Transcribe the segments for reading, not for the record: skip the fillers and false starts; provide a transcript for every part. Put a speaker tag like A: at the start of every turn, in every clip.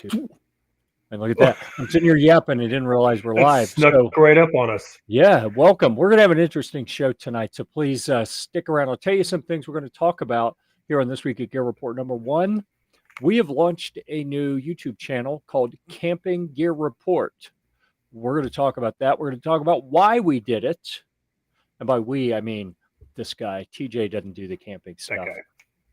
A: YouTube. And look at that. I'm sitting here yapping and didn't realize we're live.
B: Snuck right up on us.
A: Yeah, welcome. We're going to have an interesting show tonight, so please stick around. I'll tell you some things we're going to talk about here on This Week at Gear Report. Number one, we have launched a new YouTube channel called Camping Gear Report. We're going to talk about that. We're going to talk about why we did it. And by we, I mean this guy. TJ doesn't do the camping stuff.
B: That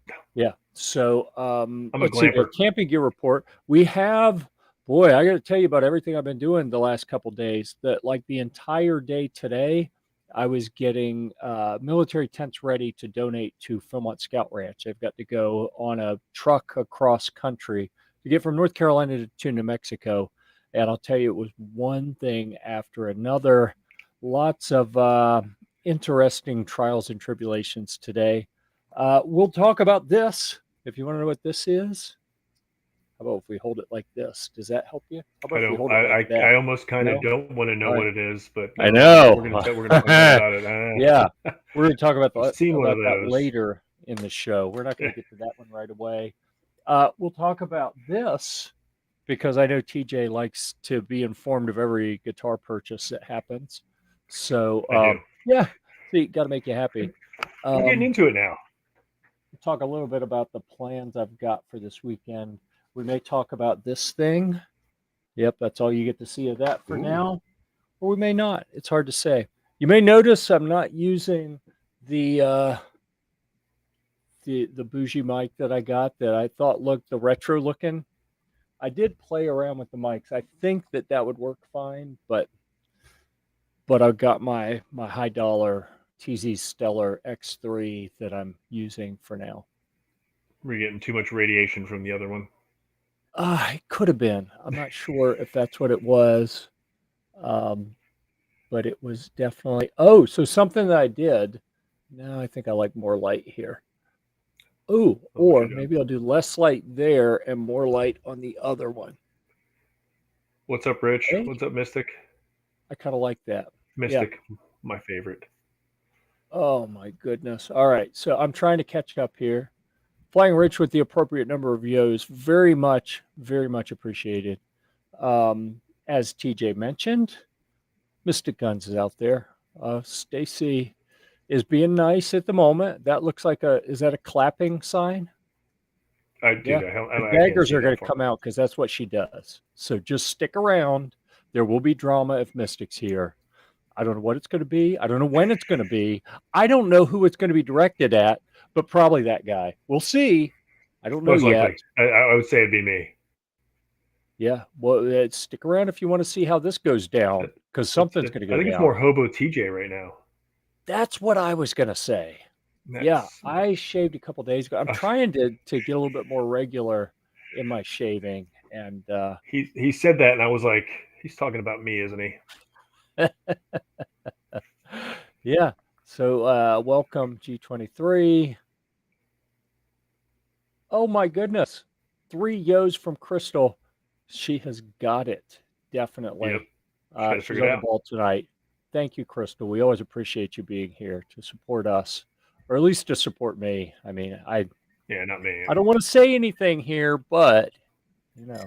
B: guy.
A: Yeah. So
B: I'm a
A: let's see. The Camping Gear Report. We have... Boy, I got to tell you about everything I've been doing the last couple of days. That like the entire day today, I was getting military tents ready to donate to Philmont Scout Ranch. I've got to go on a truck across country to get from North Carolina to New Mexico. And I'll tell you, it was one thing after another. Lots of interesting trials and tribulations today. We'll talk about this. If you want to know what this is. How about if we hold it like this? Does that help you? How about
B: if we hold it like that? I almost kind of don't want to know what it is, but
A: I know
B: we're going to talk about it.
A: Yeah, we're going to talk about that later in the show. We're not going to get to that one right away. We'll talk about this because I know TJ likes to be informed of every guitar purchase that happens. So yeah, see, got to make you happy.
B: I'm getting into it now.
A: We'll talk a little bit about the plans I've got for this weekend. We may talk about this thing. Yep, that's all you get to see of that for now. Or we may not. It's hard to say. You may notice I'm not using the bougie mic that I got that I thought looked the retro looking. I did play around with the mics. I think that would work fine, but I've got my high dollar TZ Stellar X3 that I'm using for now.
B: We're getting too much radiation from the other one.
A: It could have been. I'm not sure if that's what it was. But it was definitely... Oh, so something that I did. Now I think I like more light here. Oh, or maybe I'll do less light there and more light on the other one.
B: What's up, Rich? Hey. What's up, Mystic?
A: I kind of like that.
B: Mystic, my favorite.
A: Oh, my goodness. All right. So I'm trying to catch up here. Flying Rich with the appropriate number of yo's. Very much appreciated. As TJ mentioned, Mystic Guns is out there. Stacy is being nice at the moment. That looks like is that a clapping sign? The daggers are going to come out because that's what she does. So just stick around. There will be drama if Mystic's here. I don't know what it's going to be. I don't know when it's going to be. I don't know who it's going to be directed at. But probably that guy. We'll see. I don't know yet.
B: I would say it'd be me.
A: Yeah. Well, stick around if you want to see how this goes down, because something's going to go down.
B: I think it's more Hobo TJ right now.
A: That's what I was going to say. Yeah. I shaved a couple days ago. I'm trying to get a little bit more regular in my shaving. And
B: he said that, and I was like, he's talking about me, isn't he?
A: Yeah. So welcome, G23. Oh, my goodness. 3 yo's from Crystal. She has got it. Definitely.
B: Yep.
A: She's on the ball tonight. Thank you, Crystal. We always appreciate you being here to support us, or at least to support me. I mean,
B: not me.
A: I don't want to say anything here, but, you know.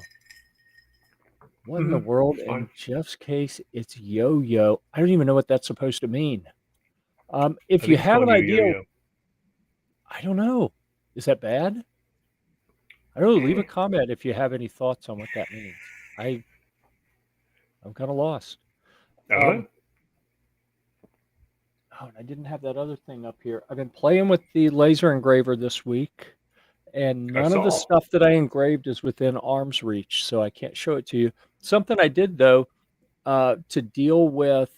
A: What in the world? In Jeff's case, it's yo-yo. I don't even know what that's supposed to mean. If you have an idea, I don't know. Is that bad? I don't know. Leave a comment if you have any thoughts on what that means. I'm kind of lost. Oh, and I didn't have that other thing up here. I've been playing with the laser engraver this week, and none of the stuff that I engraved is within arm's reach, so I can't show it to you. Something I did, though, to deal with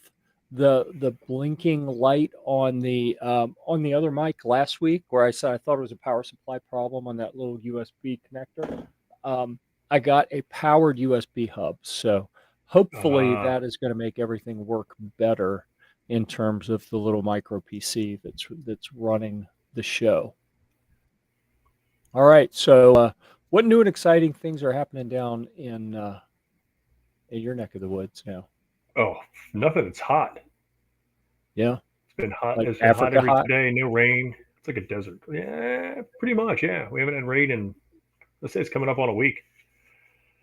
A: the blinking light on the other mic last week, where I said I thought it was a power supply problem on that little USB connector. I got a powered USB hub, so hopefully that is going to make everything work better in terms of the little micro PC that's running the show. All right, so what new and exciting things are happening down in your neck of the woods now?
B: Oh, nothing. It's hot.
A: Yeah.
B: It's been hot.
A: Like
B: it's been hot every day. No rain. It's like a desert. Yeah, pretty much. Yeah. We haven't had rain in, let's say it's coming up on a week.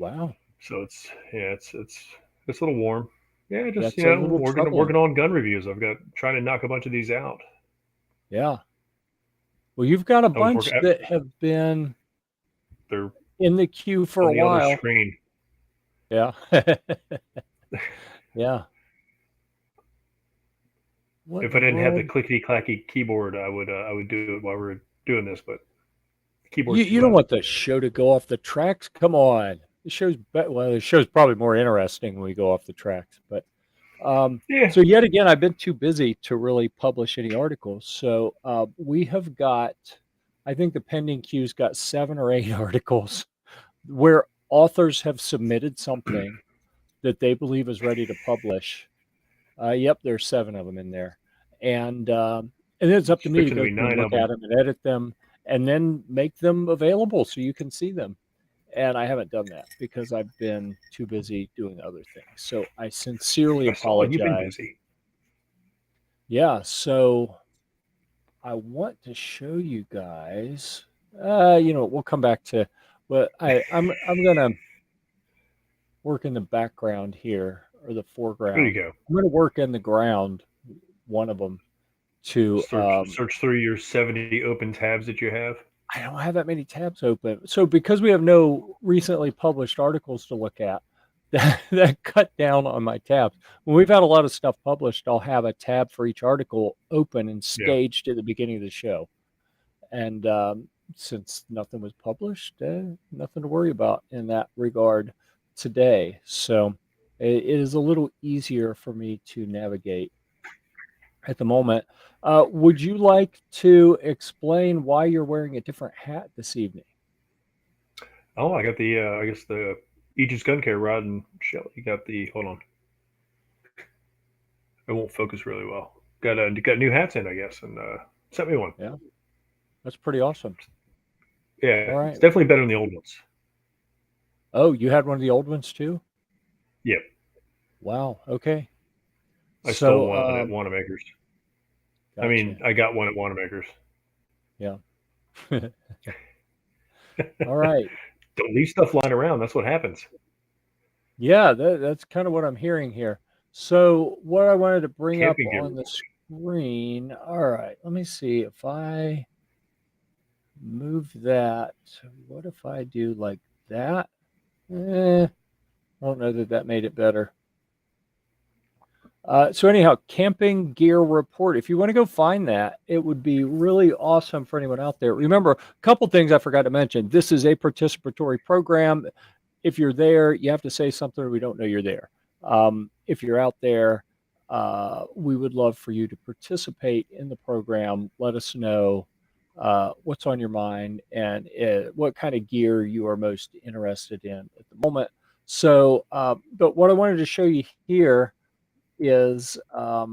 A: Wow.
B: So it's a little warm. Yeah, just
A: That's a little
B: working
A: troubling.
B: on gun reviews. I've got trying to knock a bunch of these out.
A: Yeah. Well, you've got a
B: I was working.
A: bunch that have been
B: They're
A: in the queue for
B: on
A: a
B: the other
A: while.
B: screen.
A: Yeah. Yeah. What in
B: If I
A: the
B: didn't have the
A: world?
B: clickety clacky keyboard, I would do it while we are doing this, but the
A: You
B: keyboard's too
A: you don't
B: loud.
A: want the show to go off the tracks? Come on. The show's probably more interesting when we go off the tracks. But
B: Yeah,
A: so yet again, I've been too busy to really publish any articles. So we have got, I think the pending queue's got 7 or 8 articles where authors have submitted something that they believe is ready to publish. Yep, there's 7 of them in there, and then it's up to
B: it's
A: me to
B: fixing to
A: go
B: be
A: through and
B: 9 of
A: look
B: them.
A: at them and edit them, and then make them available so you can see them. And I haven't done that because I've been too busy doing other things. So I sincerely
B: I saw you've been
A: apologize.
B: busy.
A: Yeah, so I want to show you guys. We'll come back to. But I'm gonna work in the background here or the
B: There you
A: foreground.
B: go.
A: I'm gonna work in the ground. One of them to
B: Search through your 70 open tabs that you have.
A: I don't have that many tabs open. So because we have no recently published articles to look at, that cut down on my tabs. When we've had a lot of stuff published, I'll have a tab for each article open and
B: Yeah.
A: staged at the beginning of the show. And since nothing was published, nothing to worry about in that regard today. So it is a little easier for me to navigate at the moment. Would you like to explain why you're wearing a different hat this evening?
B: Oh, I got the I guess the Aegis Gun Care Rod and Shell. You got the hold on. It won't focus really well. Got new hats in, I guess, and sent me one.
A: Yeah, that's pretty awesome.
B: Yeah,
A: All
B: it's
A: right.
B: definitely better than the old ones.
A: Oh, you had one of the old ones too?
B: Yep,
A: Wow. Okay.
B: I stole
A: So,
B: one at Wanamaker's. I mean,
A: gotcha.
B: I got one at Wanamaker's.
A: Yeah. All right.
B: Don't leave stuff lying around. That's what happens.
A: Yeah, that's kind of what I'm hearing here. So, what I wanted to bring up
B: Camping gear.
A: on the screen. All right. Let me see if I move that. What if I do like that? I don't know that that made it better. So anyhow, camping gear report. If you want to go find that, it would be really awesome for anyone out there. Remember, a couple things I forgot to mention. This is a participatory program. If you're there, you have to say something or we don't know you're there. If you're out there, we would love for you to participate in the program. Let us know what's on your mind and what kind of gear you are most interested in at the moment. So, but what I wanted to show you here is a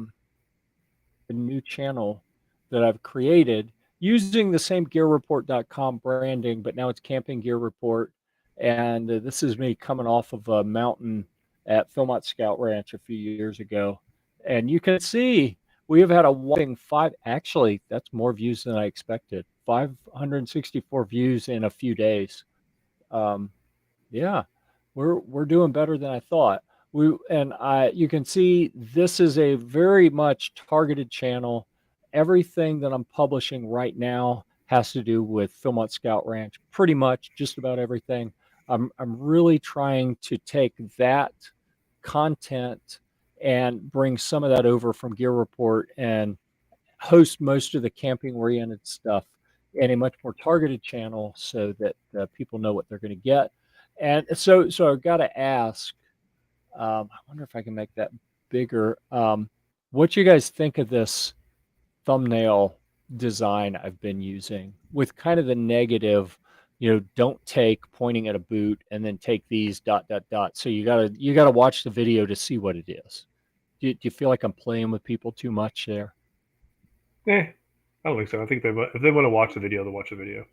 A: new channel that I've created using the same Gear-Report.com branding, but now it's Camping Gear Report. And this is me coming off of a mountain at Philmont Scout Ranch a few years ago. And you can see we have had a whopping actually, that's more views than I expected. 564 views in a few days. Um, yeah, we're doing better than I thought. You can see this is a very much targeted channel. Everything that I'm publishing right now has to do with Philmont Scout Ranch, pretty much just about everything. I'm really trying to take that content and bring some of that over from Gear Report and host most of the camping oriented stuff in a much more targeted channel so that people know what they're going to get. And so I've got to ask, I wonder if I can make that bigger. What you guys think of this thumbnail design I've been using with kind of the negative, don't take pointing at a boot and then take these dot dot dot. So you gotta watch the video to see what it is. Do you feel like I'm playing with people too much there?
B: I don't think so. I think if they want to watch the video, they'll watch the video.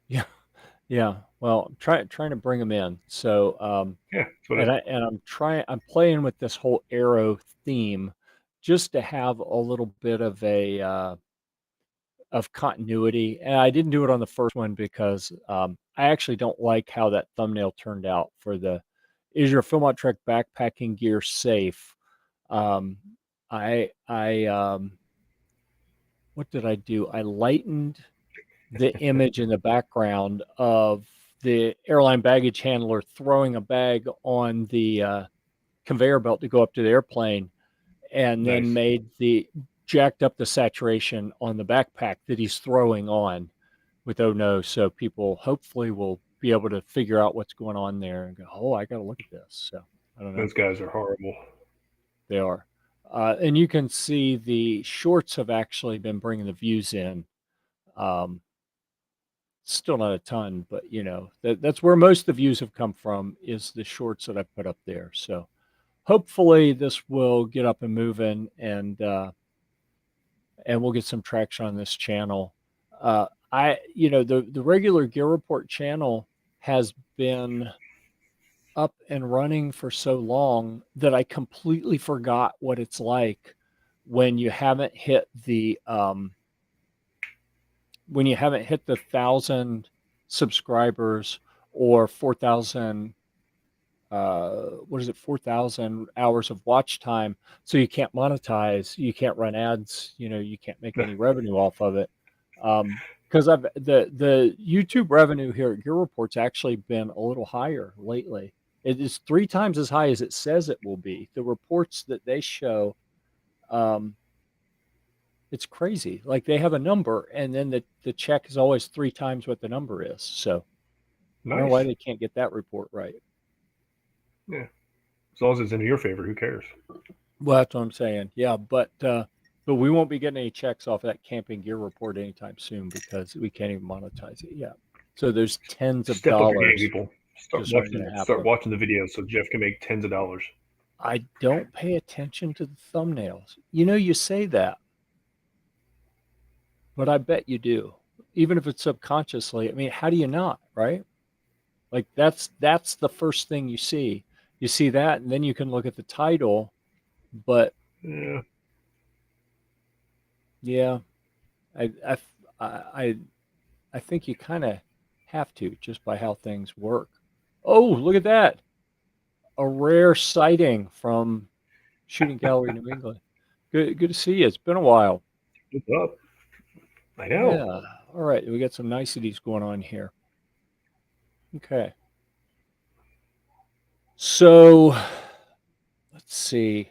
A: Yeah, yeah. Well, I'm trying to bring them in. So,
B: Yeah, that's what
A: I'm playing with this whole arrow theme just to have a little bit of of continuity. And I didn't do it on the first one because I actually don't like how that thumbnail turned out for the "Is your Philmont Trek backpacking gear safe?" Um, I what did I do? I lightened the image in the background of the airline baggage handler throwing a bag on the conveyor belt to go up to the airplane, and then
B: Nice.
A: jacked up the saturation on the backpack that he's throwing on with "Oh no," so people hopefully will be able to figure out what's going on there and go, "Oh, I got to look at this." So I don't know.
B: Those guys are horrible.
A: They are. And you can see the shorts have actually been bringing the views in. Um, Still not a ton, but that's where most of the views have come from, is the shorts that I put up there. So hopefully this will get up and moving, and we'll get some traction on this channel. The regular Gear Report channel has been up and running for so long that I completely forgot what it's like when you haven't hit the 1,000 subscribers or 4,000 what is it, 4,000 hours of watch time. So you can't monetize, you can't run ads, you can't make any revenue off of it. Because the YouTube revenue here at Gear Report's actually been a little higher lately. It is 3 times as high as it says it will be. The reports that they show, it's crazy. Like, they have a number, and then the check is always 3 times what the number is. So I don't know why
B: Nice.
A: they can't get that report right.
B: Yeah. As long as it's in your favor, who cares?
A: Well, that's what I'm saying. Yeah, but we won't be getting any checks off that camping gear report anytime soon because we can't even monetize it yet. So there's tens of
B: Step up your game,
A: dollars
B: people.
A: just aren't going to
B: Start
A: happen.
B: watching the videos so Jeff can make tens of dollars.
A: I don't pay attention to the thumbnails. You say that, but I bet you do. Even if it's subconsciously. I mean, how do you not, right? Like, that's the first thing you see. You see that, and then you can look at the title. But
B: Yeah.
A: yeah, I I I, I think you kind of have to, just by how things work. Oh, look at that! A rare sighting from Shooting Gallery, New England. Good to see you. It's been a while.
B: What's up? I know.
A: Yeah. All right, we got some niceties going on here. Okay. So let's see.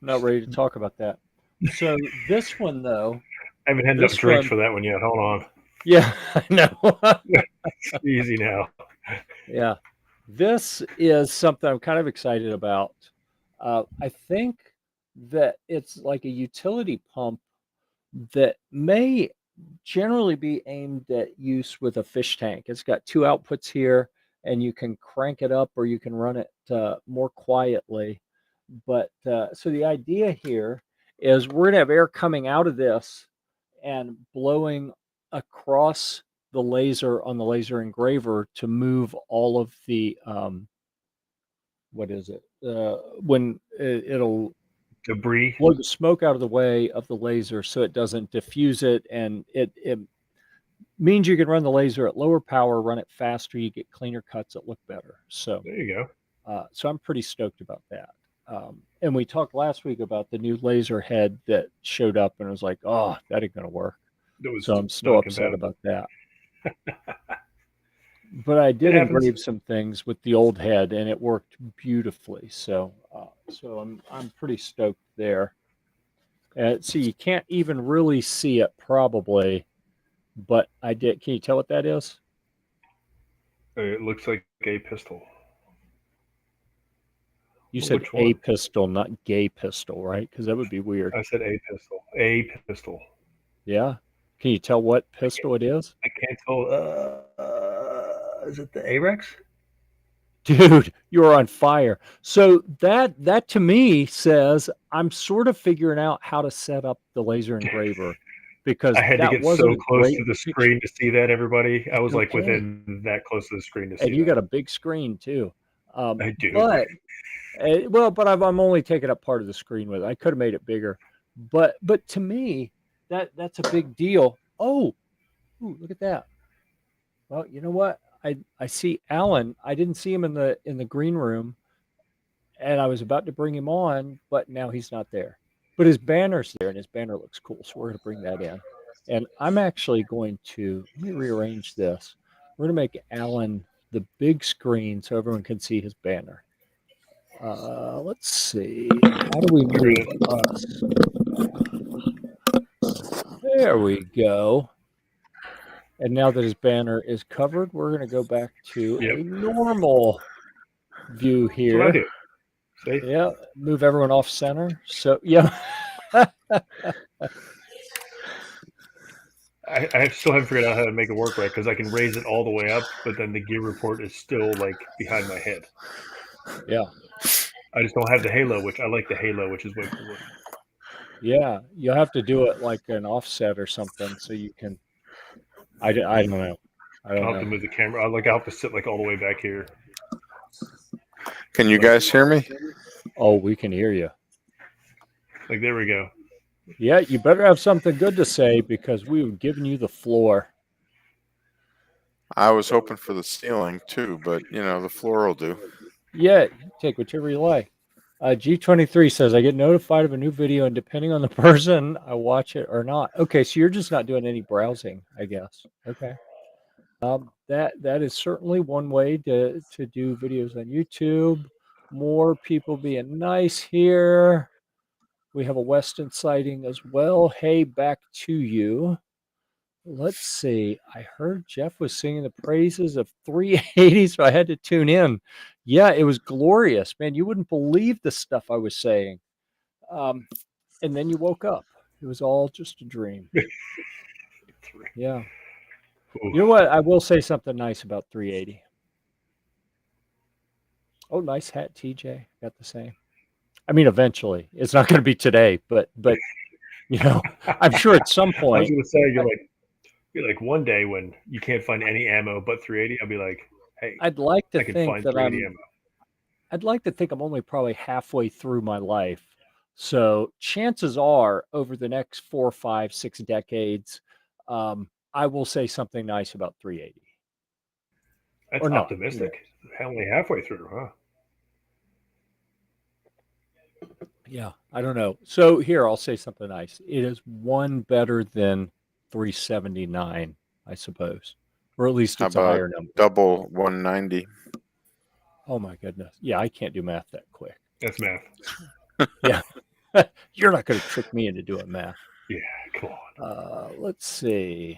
A: I'm not ready to talk about that. So this one, though,
B: I haven't had enough
A: this
B: drinks
A: one,
B: for that one yet. Hold on.
A: yeah, I know.
B: Easy now.
A: Yeah. This is something I'm kind of excited about. I think that it's like a utility pump that may generally be aimed at use with a fish tank. It's got 2 outputs here, and you can crank it up or you can run it more quietly. But so the idea here is we're going to have air coming out of this and blowing across the laser on the laser engraver to move all of the what is it? When it'll
B: Debris.
A: blow the smoke out of the way of the laser so it doesn't diffuse it, and it means you can run the laser at lower power, run it faster, you get cleaner cuts that look better. So
B: There you go.
A: so I'm pretty stoked about that. And we talked last week about the new laser head that showed up, and it was like, oh, that ain't gonna work.
B: That was
A: So I'm still
B: not
A: upset
B: compatible.
A: about that. But I
B: It
A: did
B: happens.
A: engrave some things with the old head, and it worked beautifully. So I'm pretty stoked there. See, you can't even really see it probably, but I did. Can you tell what that is?
B: It looks like a pistol.
A: You said
B: Which
A: a
B: one?
A: pistol, not gay pistol, right? Because that would be weird.
B: I said a pistol. A pistol.
A: Yeah. Can you tell what pistol it is?
B: I can't tell. Is it the Arex?
A: Dude, you're on fire. So that to me says I'm sort of figuring out how to set up the laser engraver, because
B: I had to
A: that
B: get so
A: wasn't a
B: close
A: great
B: to the
A: picture.
B: screen to see that, everybody. I was like
A: Okay.
B: within that close to the screen to see
A: And you
B: that.
A: got a big screen too.
B: I do.
A: But I'm only taking up part of the screen with it. I could have made it bigger, But to me, that's a big deal. Oh, ooh, look at that. Well, you know what? I see Alan. I didn't see him in the green room, and I was about to bring him on, but now he's not there. But his banner's there, and his banner looks cool, so we're going to bring that in. And I'm actually going to let me rearrange this. We're going to make Alan the big screen so everyone can see his banner. Let's see. How do we move us? There we go. And now that his banner is covered, we're going to go back to
B: Yep.
A: a normal view
B: That's what I
A: here.
B: do. See?
A: Yeah, move everyone off center. So, yeah.
B: I still haven't figured out how to make it work right because I can raise it all the way up, but then the gear report is still like behind my head.
A: Yeah.
B: I just don't have the halo, which I like the halo, which is way cooler.
A: Yeah. You'll have to do it like an offset or something so you can. I don't know. I don't
B: I'll have to
A: know.
B: move the camera. I'll have to sit like all the way back here.
C: Can you guys hear me?
A: Oh, we can hear you.
B: Like there we go.
A: Yeah, you better have something good to say because we've given you the floor.
C: I was hoping for the ceiling too, but the floor will do.
A: Yeah, take whichever you like. G23 says, I get notified of a new video, and depending on the person, I watch it or not. Okay, so you're just not doing any browsing, I guess. Okay. That is certainly one way to do videos on YouTube. More people being nice here. We have a Weston sighting as well. Hey, back to you. Let's see. I heard Jeff was singing the praises of 380, so I had to tune in. Yeah, it was glorious, man. You wouldn't believe the stuff I was saying. And then you woke up. It was all just a dream. Yeah.
B: Ooh.
A: You know what? I will say something nice about 380. Oh, nice hat, TJ. Got the same. I mean, eventually. It's not going to be today, but I'm sure at some
B: I was
A: point.
B: gonna say you're like one day when you can't find any ammo but 380, I'll be like, hey,
A: I'd like to
B: I can
A: think
B: find
A: that
B: 380 ammo.
A: I'd like to think I'm only probably halfway through my life. So chances are over the next 4, 5, 6 decades, I will say something nice about 380.
B: That's
A: Or not.
B: optimistic. Only halfway through, huh?
A: Yeah, I don't know. So here, I'll say something nice. It is one better than 379, I suppose. Or at least
C: How
A: it's a
C: about
A: higher number.
C: double 190?
A: Oh my goodness. Yeah, I can't do math that quick.
B: That's math.
A: Yeah. You're not going to trick me into doing math.
B: Yeah, come on.
A: Let's see.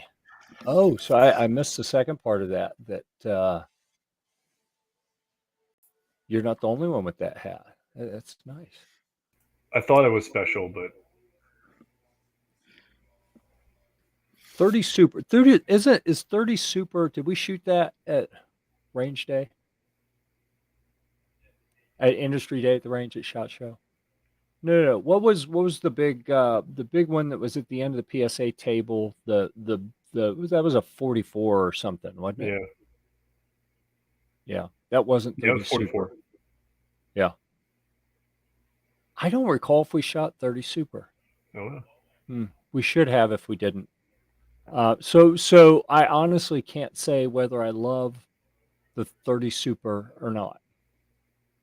A: Oh, so I missed the second part of that. You're not the only one with that hat. That's nice.
B: I thought it was special, but
A: 30 Super. 30 is 30 Super. Did we shoot that at range day? At industry day at the range at SHOT Show? No. What was the big one that was at the end of the PSA table? That was a 44 or something, wasn't it?
B: yeah,
A: Yeah. That wasn't
B: yeah, it
A: 30
B: was 44.
A: Super. Yeah. I don't recall if we shot 30 Super.
B: Oh well.
A: We should have if we didn't. So I honestly can't say whether I love the 30 Super or not.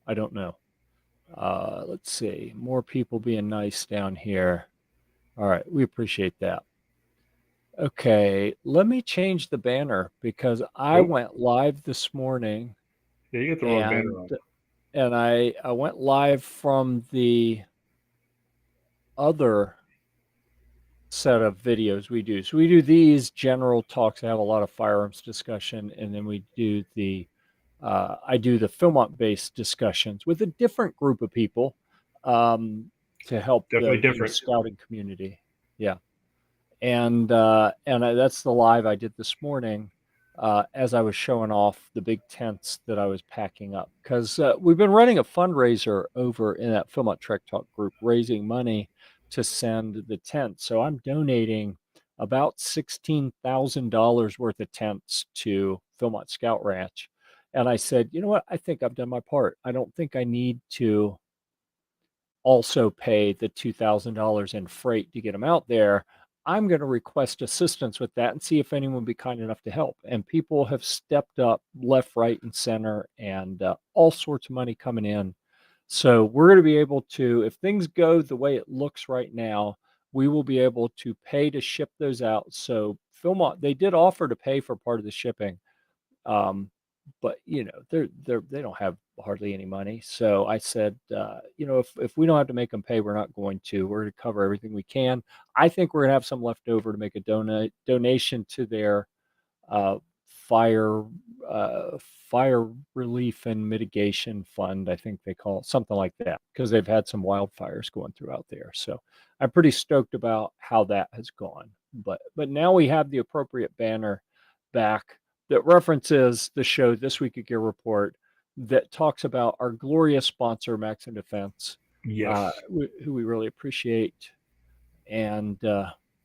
A: I don't know. Let's see. More people being nice down here. All right, we appreciate that. Okay, let me change the banner because I went live this morning.
B: Yeah, you get the wrong banner on.
A: And I went live from the other set of videos we do. So we do these general talks. I have a lot of firearms discussion, and then we do I do the Philmont-based discussions with a different group of people to help
B: Definitely
A: the
B: different.
A: scouting community. Yeah, and that's the live I did this morning as I was showing off the big tents that I was packing up because we've been running a fundraiser over in that Philmont Trek Talk group, raising money to send the tents. So I'm donating about $16,000 worth of tents to Philmont Scout Ranch. And I said, you know what? I think I've done my part. I don't think I need to also pay the $2,000 in freight to get them out there. I'm going to request assistance with that and see if anyone would be kind enough to help. And people have stepped up left, right, and center, and all sorts of money coming in. So we're going to be able to, if things go the way it looks right now, we will be able to pay to ship those out. So Philmont, they did offer to pay for part of the shipping, but they don't have hardly any money. So I said, if we don't have to make them pay, we're not going to. We're going to cover everything we can. I think we're going to have some left over to make a donation to their uh, fire fire relief and mitigation fund. I think they call it something like that, because they've had some wildfires going through out there. So I'm pretty stoked about how that has gone. But now we have the appropriate banner back that references the show This Week at Gear Report, that talks about our glorious sponsor, Maxim Defense,
B: Yes.
A: who we really appreciate. And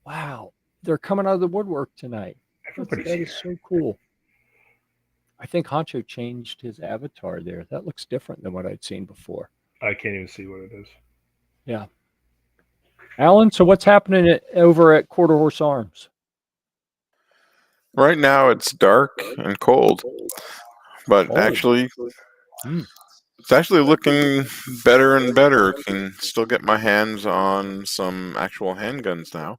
A: wow, they're coming out of the woodwork tonight. That is so cool. I think Honcho changed his avatar there. That looks different than what I'd seen before.
B: I can't even see what it is.
A: Yeah. Alan, so what's happening over at Quarter Horse Arms?
C: Right now it's dark and cold, but actually it's actually looking better and better. Can still get my hands on some actual handguns now.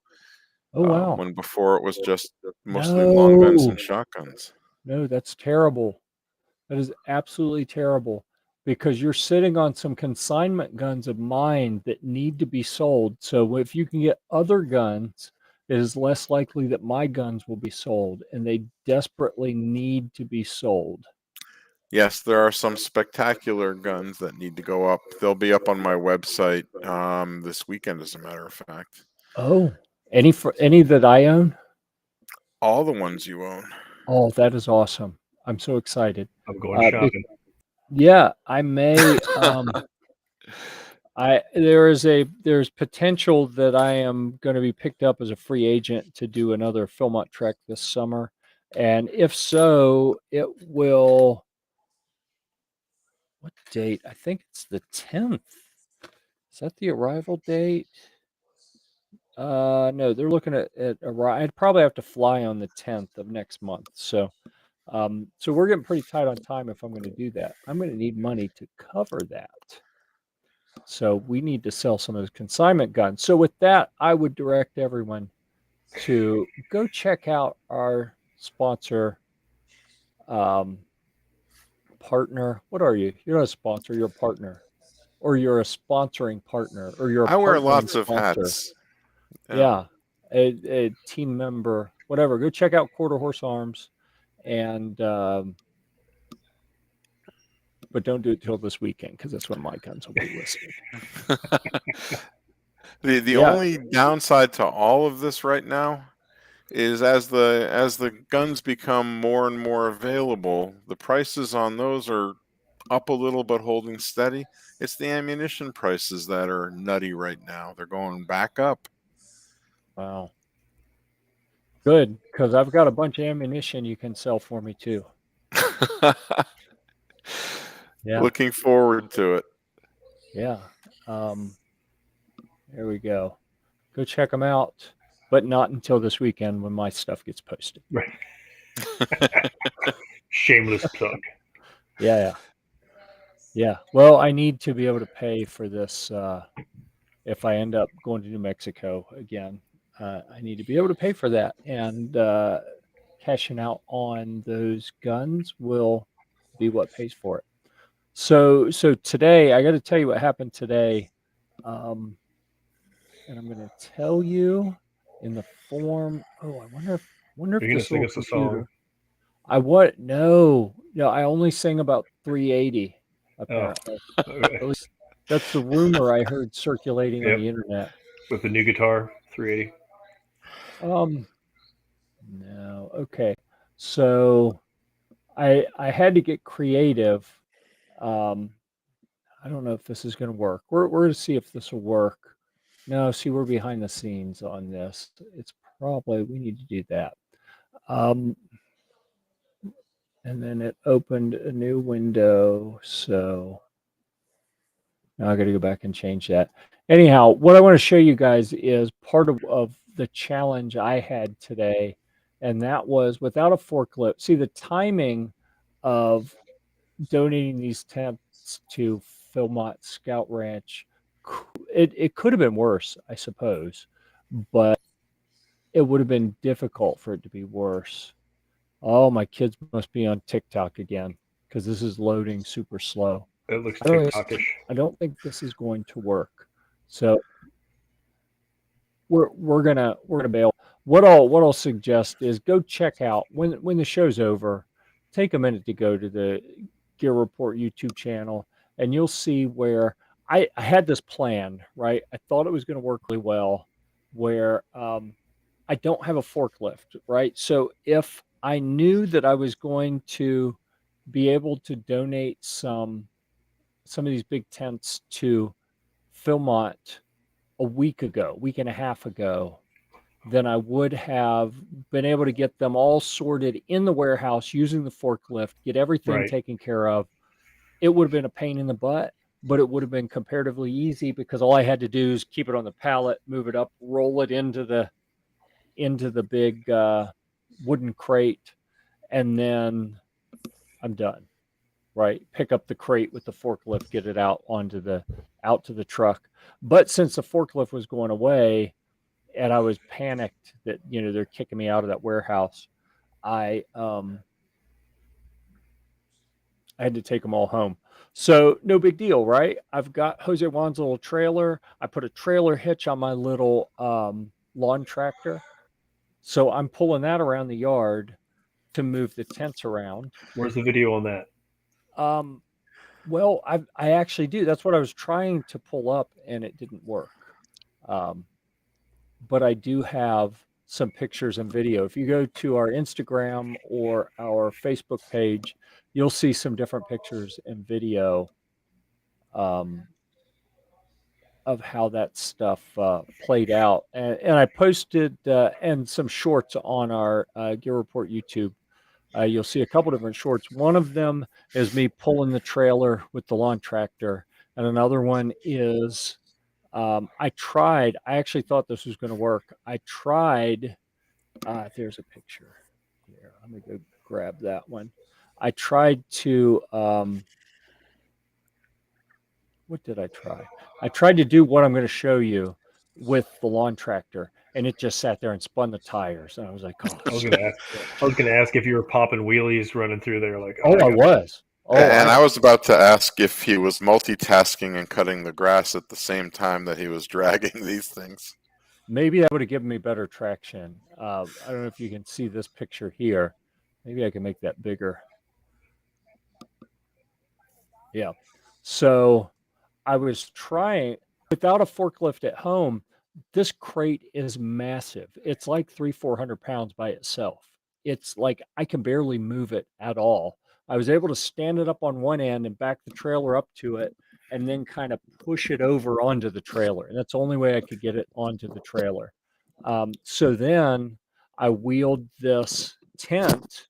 A: Oh, wow.
C: When before it was just mostly long guns and shotguns.
A: No, that's terrible. That is absolutely terrible, because you're sitting on some consignment guns of mine that need to be sold. So if you can get other guns, it is less likely that my guns will be sold, and they desperately need to be sold.
C: Yes, there are some spectacular guns that need to go up. They'll be up on my website this weekend, as a matter of fact.
A: Oh, any that I own?
C: All the ones you own.
A: Oh, that is awesome. I'm so excited.
B: I'm going shopping.
A: Yeah, I may. There's potential that I am going to be picked up as a free agent to do another Philmont Trek this summer, and if so, it will. What date? I think it's the 10th. Is that the arrival date? No, they're looking at I'd probably have to fly on the 10th of next month. So we're getting pretty tight on time if I'm going to do that. I'm going to need money to cover that. So we need to sell some of those consignment guns. So with that, I would direct everyone to go check out our sponsor, partner. What are you? You're not a sponsor, you're a partner. Or you're a sponsoring partner, or you're a
C: I wear
A: partnering
C: lots of
A: sponsor.
C: hats.
A: Yeah. A team member, whatever. Go check out Quarter Horse Arms, and but don't do it till this weekend, because that's when my guns will be listed.
C: The only downside to all of this right now is as the guns become more and more available, the prices on those are up a little but holding steady. It's the ammunition prices that are nutty right now. They're going back up.
A: Wow. Good, because I've got a bunch of ammunition you can sell for me too. Yeah.
C: Looking forward to it.
A: Yeah. There we go. Go check them out, but not until this weekend when my stuff gets posted.
B: Right. Shameless plug.
A: Yeah. Well, I need to be able to pay for this if I end up going to New Mexico again. I need to be able to pay for that, and cashing out on those guns will be what pays for it. So today, I got to tell you what happened today, and I'm going to tell you in the form. Oh, I wonder if this little computer. No. I only sing about 380 apparently.
B: Okay.
A: At least that's the rumor I heard circulating on the internet.
B: With the new guitar, 380.
A: No. Okay. So I had to get creative. I don't know if this is going to work. We're going to see if this will work. No, see, we're behind the scenes on this. It's probably, we need to do that. And then it opened a new window. So Now I got to go back and change that. Anyhow, what I want to show you guys is part of the challenge I had today, and that was without a forklift. See, the timing of donating these tents to Philmont Scout Ranch, it could have been worse, I suppose, but it would have been difficult for it to be worse. Oh, my kids must be on TikTok again because this is loading super slow.
B: It looks
A: I don't,
B: TikTokish.
A: I don't think this is going to work. So we're gonna bail. What I'll suggest is go check out when the show's over, take a minute to go to the Gear Report YouTube channel, and you'll see where I had this plan, right? I thought it was going to work really well, where I don't have a forklift, right? So if I knew that I was going to be able to donate some of these big tents to Philmont a week and a half ago, then I would have been able to get them all sorted in the warehouse using the forklift, get everything taken care of. It would have been a pain in the butt, but it would have been comparatively easy because all I had to do is keep it on the pallet, move it up, roll it into the big wooden crate, and then I'm done. Right, pick up the crate with the forklift, get it out to the truck. But since the forklift was going away, and I was panicked that they're kicking me out of that warehouse, I had to take them all home. So no big deal, right? I've got Jose Juan's little trailer. I put a trailer hitch on my little lawn tractor, so I'm pulling that around the yard to move the tents around.
B: Where's the video on that?
A: Well, I actually do. That's what I was trying to pull up, and it didn't work. But I do have some pictures and video. If you go to our Instagram or our Facebook page, you'll see some different pictures and video of how that stuff played out. And I posted and some shorts on our Gear Report YouTube. You'll see a couple different shorts. One of them is me pulling the trailer with the lawn tractor, and another one is I actually thought this was going to work. I tried. There's a picture here. I'm going to go grab that one. I tried to. What did I try? I tried to do what I'm going to show you with the lawn tractor, and it just sat there and spun the tires. And I was like, oh,
B: I was gonna ask if you were popping wheelies running through there, like.
A: Oh, I was. Oh,
C: and I was about to ask if he was multitasking and cutting the grass at the same time that he was dragging these things.
A: Maybe that would have given me better traction. I don't know if you can see this picture here. Maybe I can make that bigger. Yeah. So I was trying without a forklift at home. This crate is massive. It's like 400 pounds by itself. It's like I can barely move it at all. I was able to stand it up on one end and back the trailer up to it and then kind of push it over onto the trailer. And that's the only way I could get it onto the trailer. So then I wheeled this tent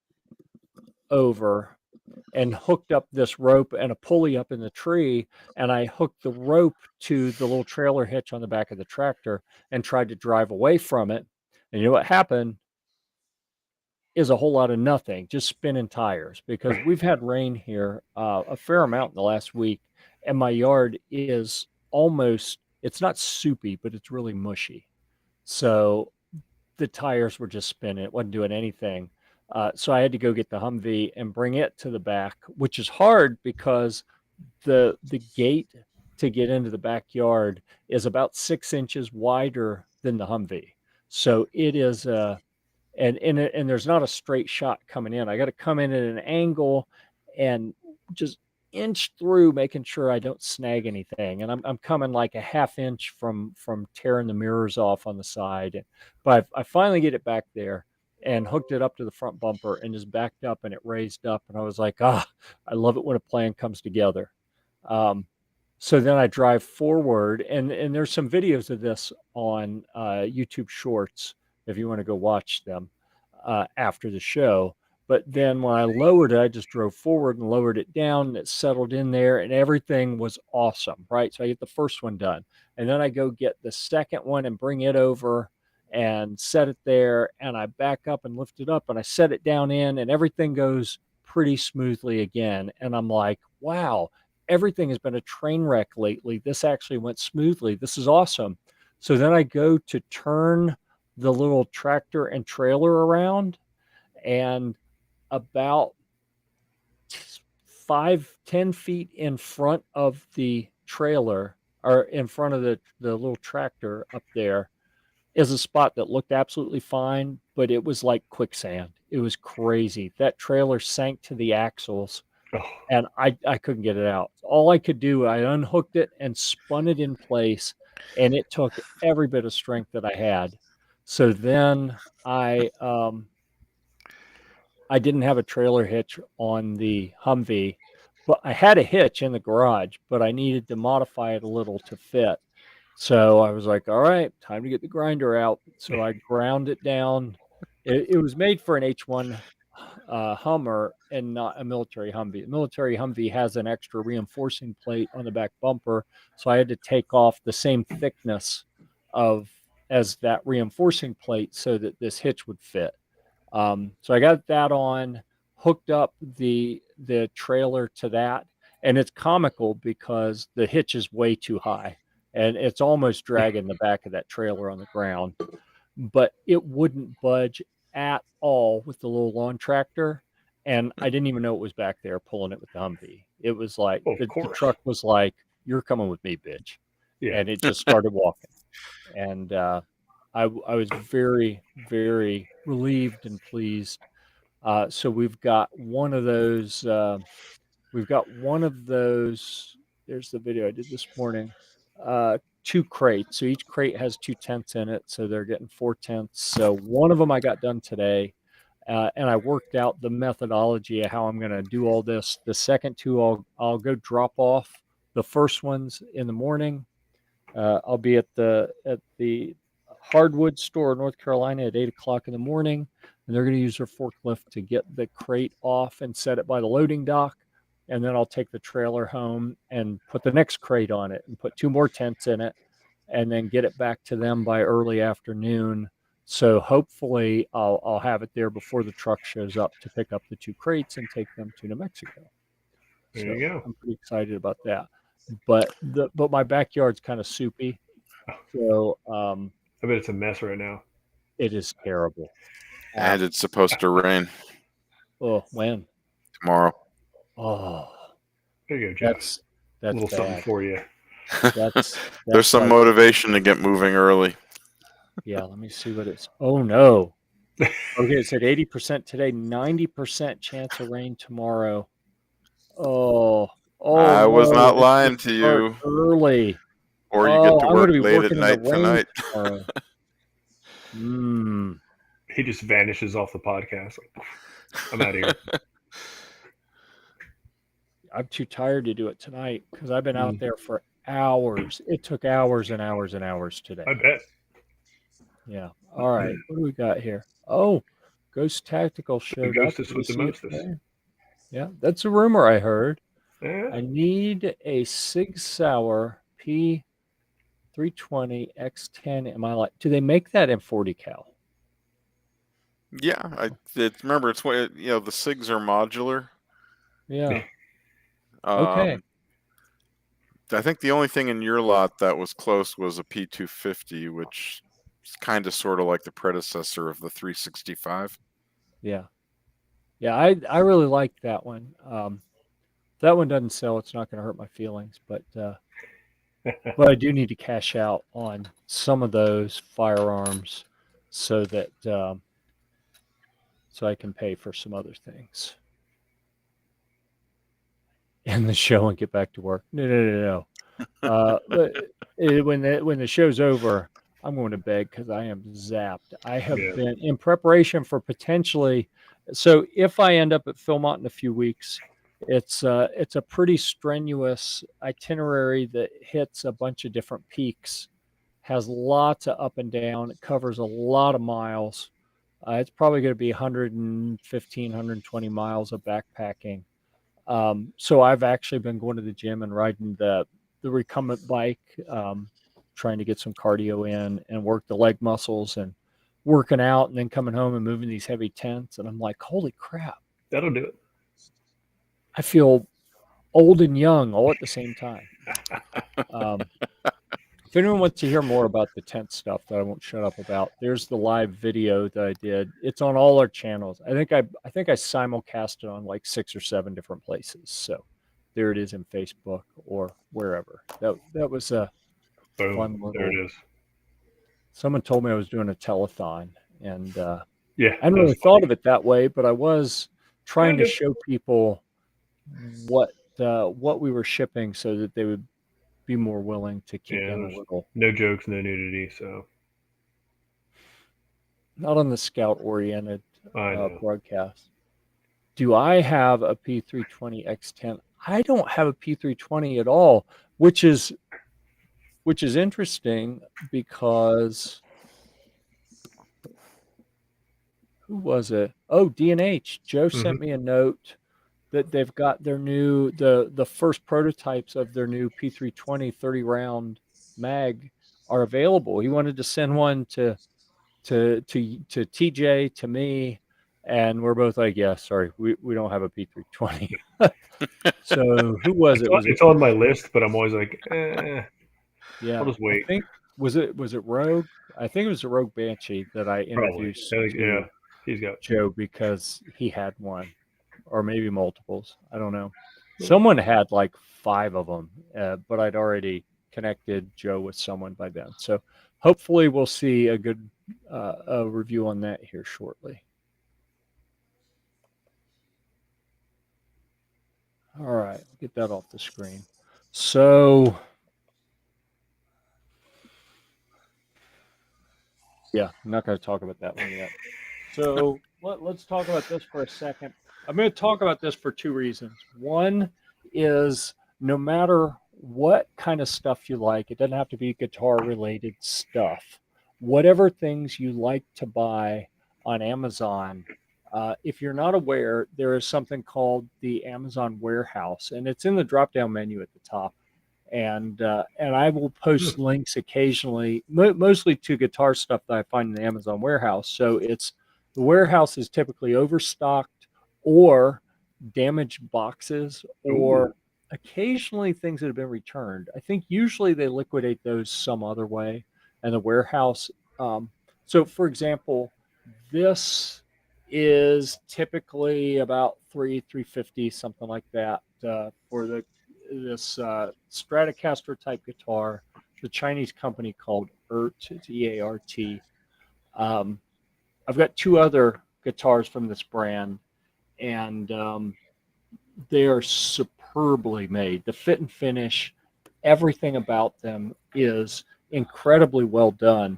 A: over and hooked up this rope and a pulley up in the tree. And I hooked the rope to the little trailer hitch on the back of the tractor and tried to drive away from it. And you know what happened? Is a whole lot of nothing, just spinning tires, because we've had rain here a fair amount in the last week, and my yard is it's not soupy, but it's really mushy. So the tires were just spinning. It wasn't doing anything. So I had to go get the Humvee and bring it to the back, which is hard because the gate to get into the backyard is about 6 inches wider than the Humvee. So it is and there's not a straight shot coming in. I got to come in at an angle and just inch through, making sure I don't snag anything. And I'm coming like a half inch from tearing the mirrors off on the side. But I finally get it back there and hooked it up to the front bumper and just backed up and it raised up. And I was like, I love it when a plan comes together. So then I drive forward, and there's some videos of this on YouTube Shorts if you want to go watch them after the show. But then when I lowered it, I just drove forward and lowered it down, and it settled in there, and everything was awesome, right? So I get the first one done, and then I go get the second one and bring it over and set it there, and I back up and lift it up, and I set it down in, and everything goes pretty smoothly again. And I'm like, wow, everything has been a train wreck lately. This actually went smoothly. This is awesome. So then I go to turn the little tractor and trailer around, and about 5-10 feet in front of the trailer, or in front of the little tractor up there, is a spot that looked absolutely fine, but it was like quicksand. It was crazy. That trailer sank to the axles,
B: Oh,
A: and I couldn't get it out. All I could do, I unhooked it and spun it in place, and it took every bit of strength that I had. So then I didn't have a trailer hitch on the Humvee, but I had a hitch in the garage, but I needed to modify it a little to fit. So I was like, all right, time to get the grinder out. So I ground it down. It was made for an H1 Hummer and not a military Humvee. The military Humvee has an extra reinforcing plate on the back bumper. So I had to take off the same thickness of as that reinforcing plate so that this hitch would fit. So I got that on, hooked up the trailer to that, and it's comical because the hitch is way too high, and it's almost dragging the back of that trailer on the ground. But it wouldn't budge at all with the little lawn tractor, and I didn't even know it was back there pulling it with the Humvee. It was like
B: of
A: the
B: course.
A: truck was like, "You're coming with me, bitch,"
B: Yeah.
A: and it just started walking. And I was very, very relieved and pleased. So we've got one of those. We've got one of those. There's the video I did this morning. 2 crates. So each crate has 2 tents in it. So they're getting 4 tents. So one of them I got done today. And I worked out the methodology of how I'm going to do all this. The second two, I'll go drop off the first ones in the morning. I'll be at the hardwood store in North Carolina at 8 o'clock in the morning, and they're going to use their forklift to get the crate off and set it by the loading dock. And then I'll take the trailer home and put the next crate on it and put 2 more tents in it, and then get it back to them by early afternoon. So hopefully I'll have it there before the truck shows up to pick up the 2 crates and take them to New Mexico.
B: There you go.
A: I'm pretty excited about that. But my backyard's kind of soupy, so
B: I bet it's a mess right now.
A: it is terrible.
C: And it's supposed to rain
A: Oh, when?
C: tomorrow.
A: Oh,
B: There you go, Jeff.
A: that's
B: a little something
A: bad.
B: for you.
A: That's
C: There's some
A: like,
C: motivation to get moving early.
A: yeah. Let me see what it's. Oh no. Okay, it said 80% today, 90% chance of rain tomorrow. Oh,
C: I was
A: no,
C: not
A: this
C: lying
A: gets
C: to
A: start
C: you.
A: early.
C: Or you get to
A: I'm
C: work
A: gonna be
C: late at
A: working in the
C: night
A: rain
C: tonight.
A: tomorrow.
B: He just vanishes off the podcast. I'm out of here.
A: I'm too tired to do it tonight because I've been out there for hours. It took hours and hours and hours today.
B: I bet.
A: Yeah. All right. What do we got here? Oh, Ghost Tactical showed up.
B: Ghostess
A: Did
B: with
A: you
B: the
A: see it
B: mostest.
A: today? Yeah, that's a rumor I heard.
B: Yeah.
A: I need a Sig Sauer P320 X10. Am I like? Do they make that in 40 cal?
C: Yeah, remember it's the SIGs are modular.
A: Yeah. Okay.
C: I think the only thing in your lot that was close was a P250, which is kind of sort of like the predecessor of the 365.
A: Yeah. Yeah, I really like that one. If that one doesn't sell, it's not going to hurt my feelings, but I do need to cash out on some of those firearms so that so I can pay for some other things. End the show and get back to work. No. When the show's over, I'm going to bed because I am zapped. I have been in preparation for potentially. So if I end up at Philmont in a few weeks, it's a pretty strenuous itinerary that hits a bunch of different peaks, has lots of up and down. It covers a lot of miles. It's probably going to be 115, 120 miles of backpacking. So I've actually been going to the gym and riding the recumbent bike, trying to get some cardio in and work the leg muscles and working out and then coming home and moving these heavy tents. And I'm like, holy crap,
B: That'll do it.
A: I feel old and young all at the same time. If anyone wants to hear more about the tent stuff that I won't shut up about, there's the live video that I did. It's on all our channels. I think I simulcast it on like 6 or 7 different places. So there it is in Facebook or wherever. That was a
B: Boom.
A: fun little.
B: There it is.
A: Someone told me I was doing a telethon, and
B: Yeah,
A: I hadn't really thought of it that way, but I was trying to show people what we were shipping so that they would be more willing to kick in a little.
B: No jokes, no nudity, so
A: not on the scout oriented
B: I
A: broadcast. Do I have a P320 X10? I don't have a P320 at all, which is interesting because who was it? Oh, D&H. Joe sent me a note that they've got their new the first prototypes of their new P320 30-round mag are available. He wanted to send one to TJ, to me, and we're both like, yeah, sorry, we don't have a P320. So who was it?
B: It's on my list, but I'm always like,
A: yeah,
B: I'll just wait.
A: I think was it Rogue? I think it was a Rogue Banshee that I introduced to
B: he's got
A: Joe because he had one, or maybe multiples. I don't know. Someone had like 5 of them, but I'd already connected Joe with someone by then. So hopefully we'll see a good a review on that here shortly. All right, get that off the screen. So yeah, I'm not going to talk about that one yet. So let's talk about this for a second. I'm going to talk about this for 2 reasons. One is no matter what kind of stuff you like, it doesn't have to be guitar related stuff. Whatever things you like to buy on Amazon, if you're not aware, there is something called the Amazon Warehouse, and it's in the drop-down menu at the top. And I will post links occasionally, mostly to guitar stuff that I find in the Amazon Warehouse. So the warehouse is typically overstocked or damaged boxes or occasionally things that have been returned. I think usually they liquidate those some other way, and the warehouse. So, for example, this is typically about $350, something like that, for this Stratocaster type guitar. The Chinese company called EART, it's EART. I've got 2 other guitars from this brand, and they are superbly made. The fit and finish, everything about them is incredibly well done.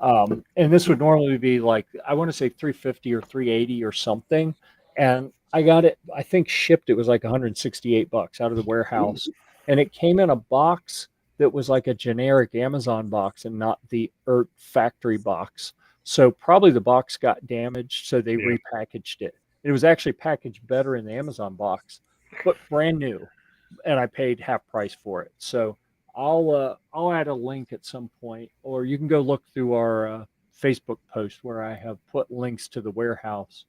A: And this would normally be like, I want to say $350 or $380 or something. And I got it, I think shipped, it was like $168 out of the warehouse. And it came in a box that was like a generic Amazon box and not the EART factory box. So probably the box got damaged, so they repackaged it. It was actually packaged better in the Amazon box, but brand new, and I paid half price for it. So I'll add a link at some point, or you can go look through our Facebook post where I have put links to the warehouse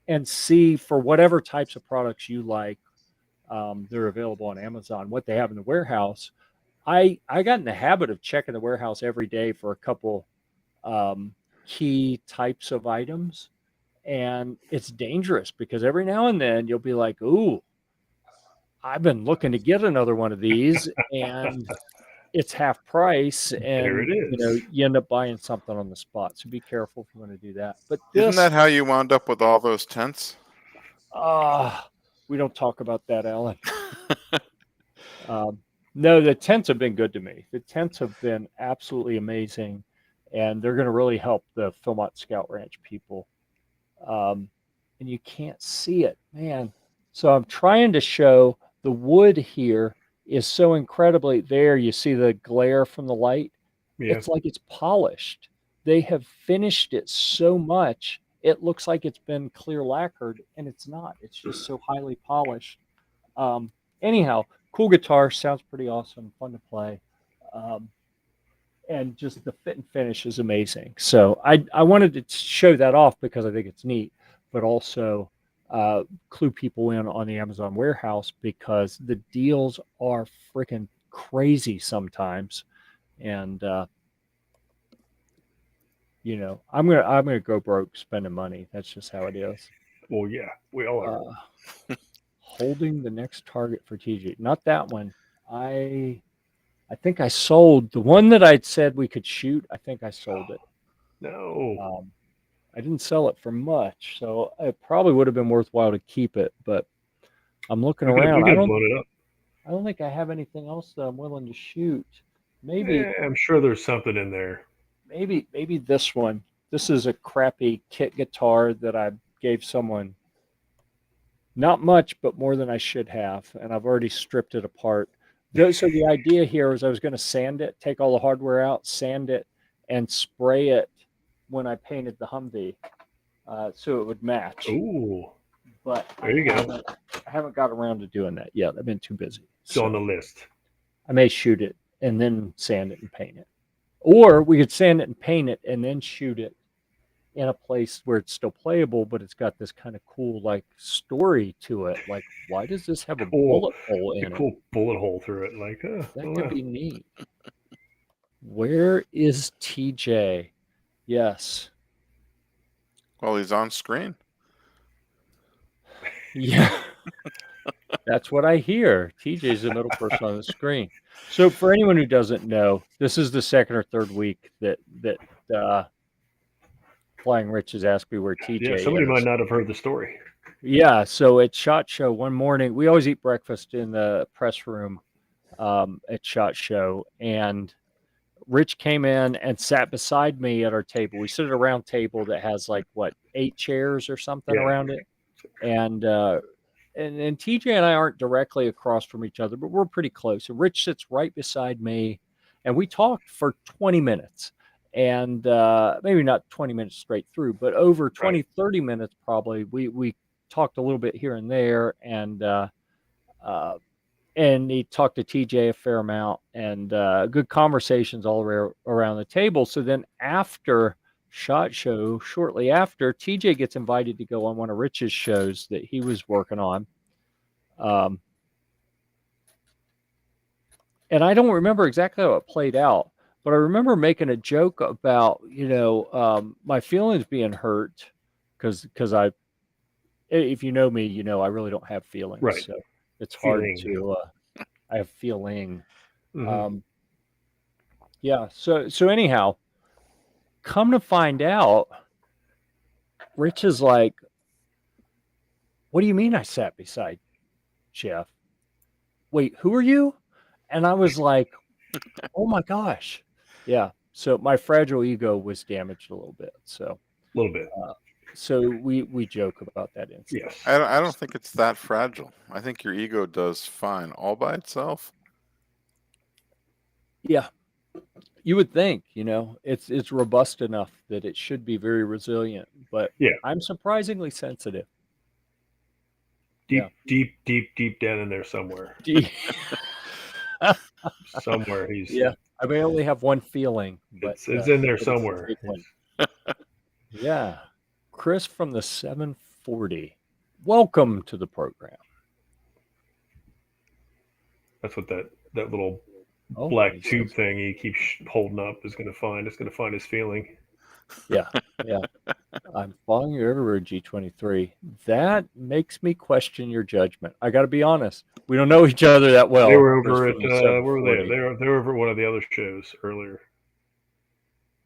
A: and see for whatever types of products you like. They're available on Amazon. What they have in the warehouse, I got in the habit of checking the warehouse every day for a couple key types of items, and it's dangerous because every now and then you'll be like, ooh, I've been looking to get another one of these and it's half price, and
B: there it is.
A: You end up buying something on the spot. So be careful if you want to do that. But
C: isn't that how you wound up with all those tents?
A: We don't talk about that, Alan. No, the tents have been good to me. The tents have been absolutely amazing, and they're going to really help the Philmont Scout Ranch people. And you can't see it, man. So I'm trying to show the wood here is so incredibly there. You see the glare from the light. Yeah. It's like it's polished. they have finished it so much, it looks like it's been clear lacquered, and it's not. It's just so highly polished. Um, Anyhow, cool guitar, sounds pretty awesome, fun to play. Um, and just the fit and finish is amazing. So I wanted to show that off because I think it's neat, but also clue people in on the Amazon warehouse because the deals are freaking crazy sometimes. And I'm gonna go broke spending money. That's just how it is.
B: Well, yeah, we all are.
A: Holding the next target for TJ. Not that one. I think I sold the one that I'd said we could shoot. I think I sold it.
B: No.
A: I didn't sell it for much, so it probably would have been worthwhile to keep it. But I'm looking around.
B: We could have blown it up.
A: I don't think I have anything else that I'm willing to shoot. Maybe
B: I'm sure there's something in there.
A: maybe this one. This is a crappy kit guitar that I gave someone. Not much, but more than I should have, and I've already stripped it apart. So the idea here was I was going to sand it, take all the hardware out, sand it, and spray it when I painted the Humvee, so it would match.
B: Ooh,
A: but
B: there you go.
A: I haven't got around to doing that yet. I've been too busy.
B: It's on the list.
A: I may shoot it and then sand it and paint it, or we could sand it and paint it and then shoot it in a place where it's still playable, but it's got this kind of cool like story to it. Like, why does this have a bullet hole in it?
B: Cool bullet hole through it. Like
A: that could be neat. Where is TJ? Yes.
C: Well, he's on screen.
A: Yeah. That's what I hear. TJ's the middle person on the screen. So for anyone who doesn't know, this is the second or third week that Flying Rich has asked me where TJ is.
B: Somebody might not have heard the story.
A: Yeah, so at SHOT Show one morning, we always eat breakfast in the press room at SHOT Show, and Rich came in and sat beside me at our table. We sit at a round table that has like 8 chairs or something around it, and TJ and I aren't directly across from each other, but we're pretty close. And Rich sits right beside me, and we talked for 20 minutes. And maybe not 20 minutes straight through, but over 20, 30 minutes probably. We talked a little bit here and there, and he talked to TJ a fair amount, and good conversations all around the table. So then after SHOT Show, shortly after, TJ gets invited to go on one of Rich's shows that he was working on. And I don't remember exactly how it played out, but I remember making a joke about, my feelings being hurt because if you know me, I really don't have feelings.
B: Right.
A: So it's hard to, I have feeling.
B: Mm-hmm.
A: Yeah. So anyhow, come to find out, Rich is like, what do you mean I sat beside Jeff? Wait, who are you? And I was like, oh my gosh. Yeah. So my fragile ego was damaged a little bit. So
B: a little bit.
A: So we joke about that incident.
B: Yes.
C: I don't think it's that fragile. I think your ego does fine all by itself.
A: Yeah. You would think, it's robust enough that it should be very resilient, but I'm surprisingly sensitive.
B: Deep down in there somewhere. Somewhere he's.
A: Yeah, I may only have one feeling, but
B: it's in there somewhere.
A: Yeah, Chris from the 740. Welcome to the program.
B: That's what that little black tube thing he keeps holding up is going to find. It's going to find his feeling.
A: Yeah. I'm following you everywhere, G23. That makes me question your judgment. I got to be honest. We don't know each other that well.
B: They were over at where were they? They were over at one of the other shows earlier.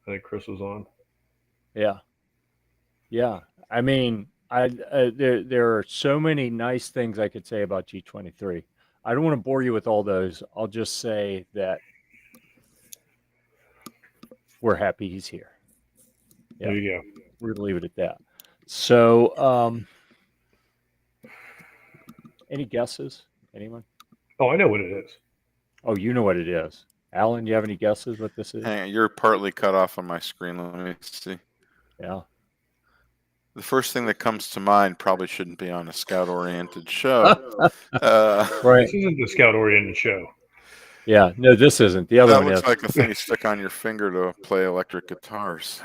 B: I think Chris was on.
A: Yeah. I mean, there are so many nice things I could say about G23. I don't want to bore you with all those. I'll just say that we're happy he's here. Yeah.
B: There you go.
A: We're going to leave it at that. So, any guesses? Anyone?
B: Oh, I know what it is.
A: Oh, you know what it is. Alan, do you have any guesses what this is?
C: Hang on, you're partly cut off on my screen. Let me see.
A: Yeah.
C: The first thing that comes to mind probably shouldn't be on a scout-oriented show.
A: Right.
B: This isn't the scout-oriented show.
A: Yeah. No, this isn't. The other
C: That
A: one
C: looks
A: is.
C: like a thing you stick on your finger to play electric guitars.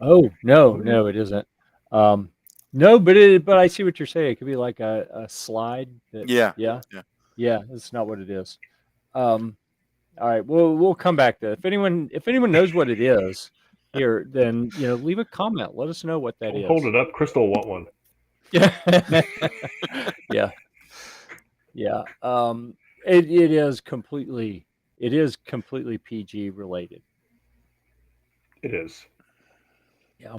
A: Oh, no, it isn't. No, but I see what you're saying. It could be like a slide.
C: Yeah.
A: Yeah. That's not what it is. All right. We'll come back to it. If anyone knows what it is here, then leave a comment. Let us know what that is.
B: Hold it up. Crystal will want one.
A: Yeah. Yeah. Yeah. It is completely PG related.
B: It is.
A: Yeah.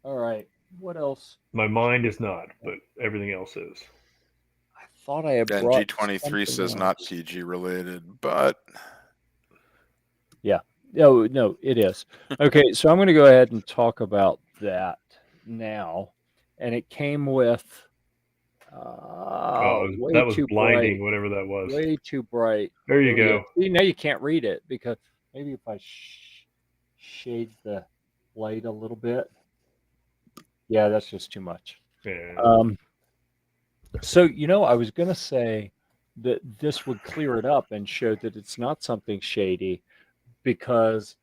A: All right. What else?
B: My mind is not, but everything else is.
A: I thought I had
C: And
A: brought
C: G23 says
A: something
C: not
A: else.
C: PG related, but
A: Yeah. No, it is. Okay, so I'm going to go ahead and talk about that now. And it came with way
B: that was
A: too
B: blinding,
A: bright.
B: whatever that was.
A: Way too bright.
B: There you go.
A: See, now you can't read it because maybe if I shade the light a little bit. Yeah, that's just too much.
B: Yeah.
A: So, I was going to say that this would clear it up and show that it's not something shady because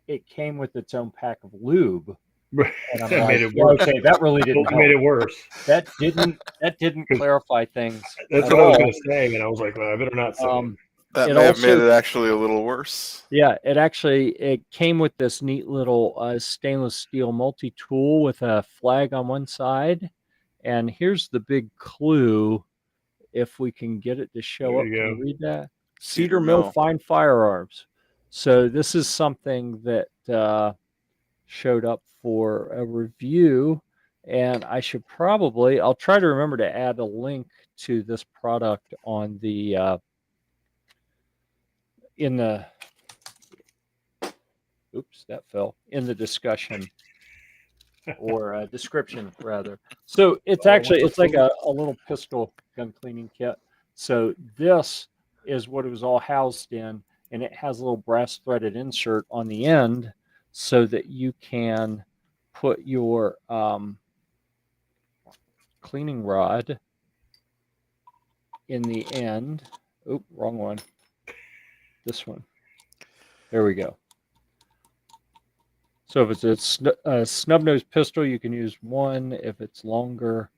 A: it came with its own pack of lube. And I'm
B: That
A: like,
B: made it worse.
A: okay, that really didn't
B: It
A: help.
B: made it worse.
A: That didn't clarify things.
B: That's
A: at
B: what I was
A: all.
B: going to say, and I was like, well, I better not say it.
C: that
A: It
C: may have made
A: also-
C: it actually a little worse.
A: Yeah, it came with this neat little stainless steel multi-tool with a flag on one side. And here's the big clue. If we can get it to show
B: There
A: up,
B: you
A: can
B: go.
A: you read that?
C: Cedar
A: Cedar Mill
C: Mill.
A: Fine Firearms. So this is something that showed up for a review, and I'll try to remember to add a link to this product on the in the discussion or description rather. So it's like a little pistol gun cleaning kit. So this is what it was all housed in, and it has a little brass threaded insert on the end so that you can put your cleaning rod in the end. Oop, wrong one. This one. There we go. So if it's a snub-nosed pistol, you can use one. If it's longer,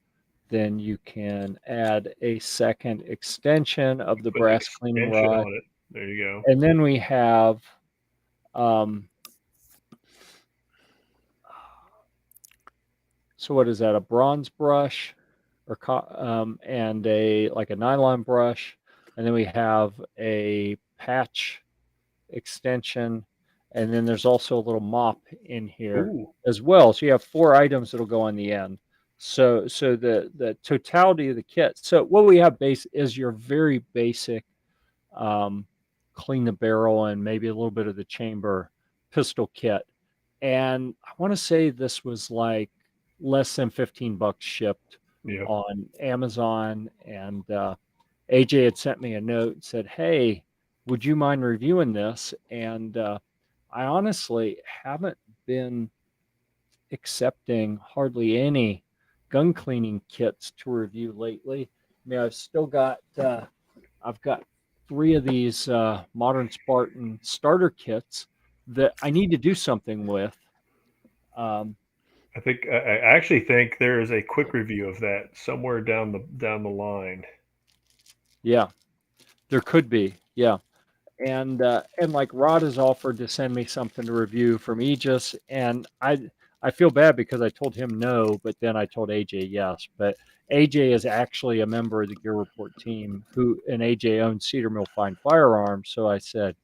A: then you can add a second extension of the
B: Put an
A: brass cleaning
B: extension
A: rod.
B: on it. There you go.
A: And then we have so what is that? A bronze brush or and a nylon brush, and then we have a patch extension, and then there's also a little mop in here as well. So you have 4 items that'll go on the end. So the totality of the kit. So what we have is your very basic clean the barrel and maybe a little bit of the chamber pistol kit. And I want to say this was like less than $15 shipped on Amazon. And AJ had sent me a note and said, hey, would you mind reviewing this? And I honestly haven't been accepting hardly any gun cleaning kits to review lately. I mean, I've still got, I've got 3 of these Modern Spartan starter kits that I need to do something with.
B: I actually think there is a quick review of that somewhere down the line.
A: Yeah, there could be. Yeah. And like Rod has offered to send me something to review from Aegis, and I feel bad because I told him no, but then I told AJ yes. But AJ is actually a member of the Gear Report team and AJ owns Cedar Mill Fine Firearms. So I said,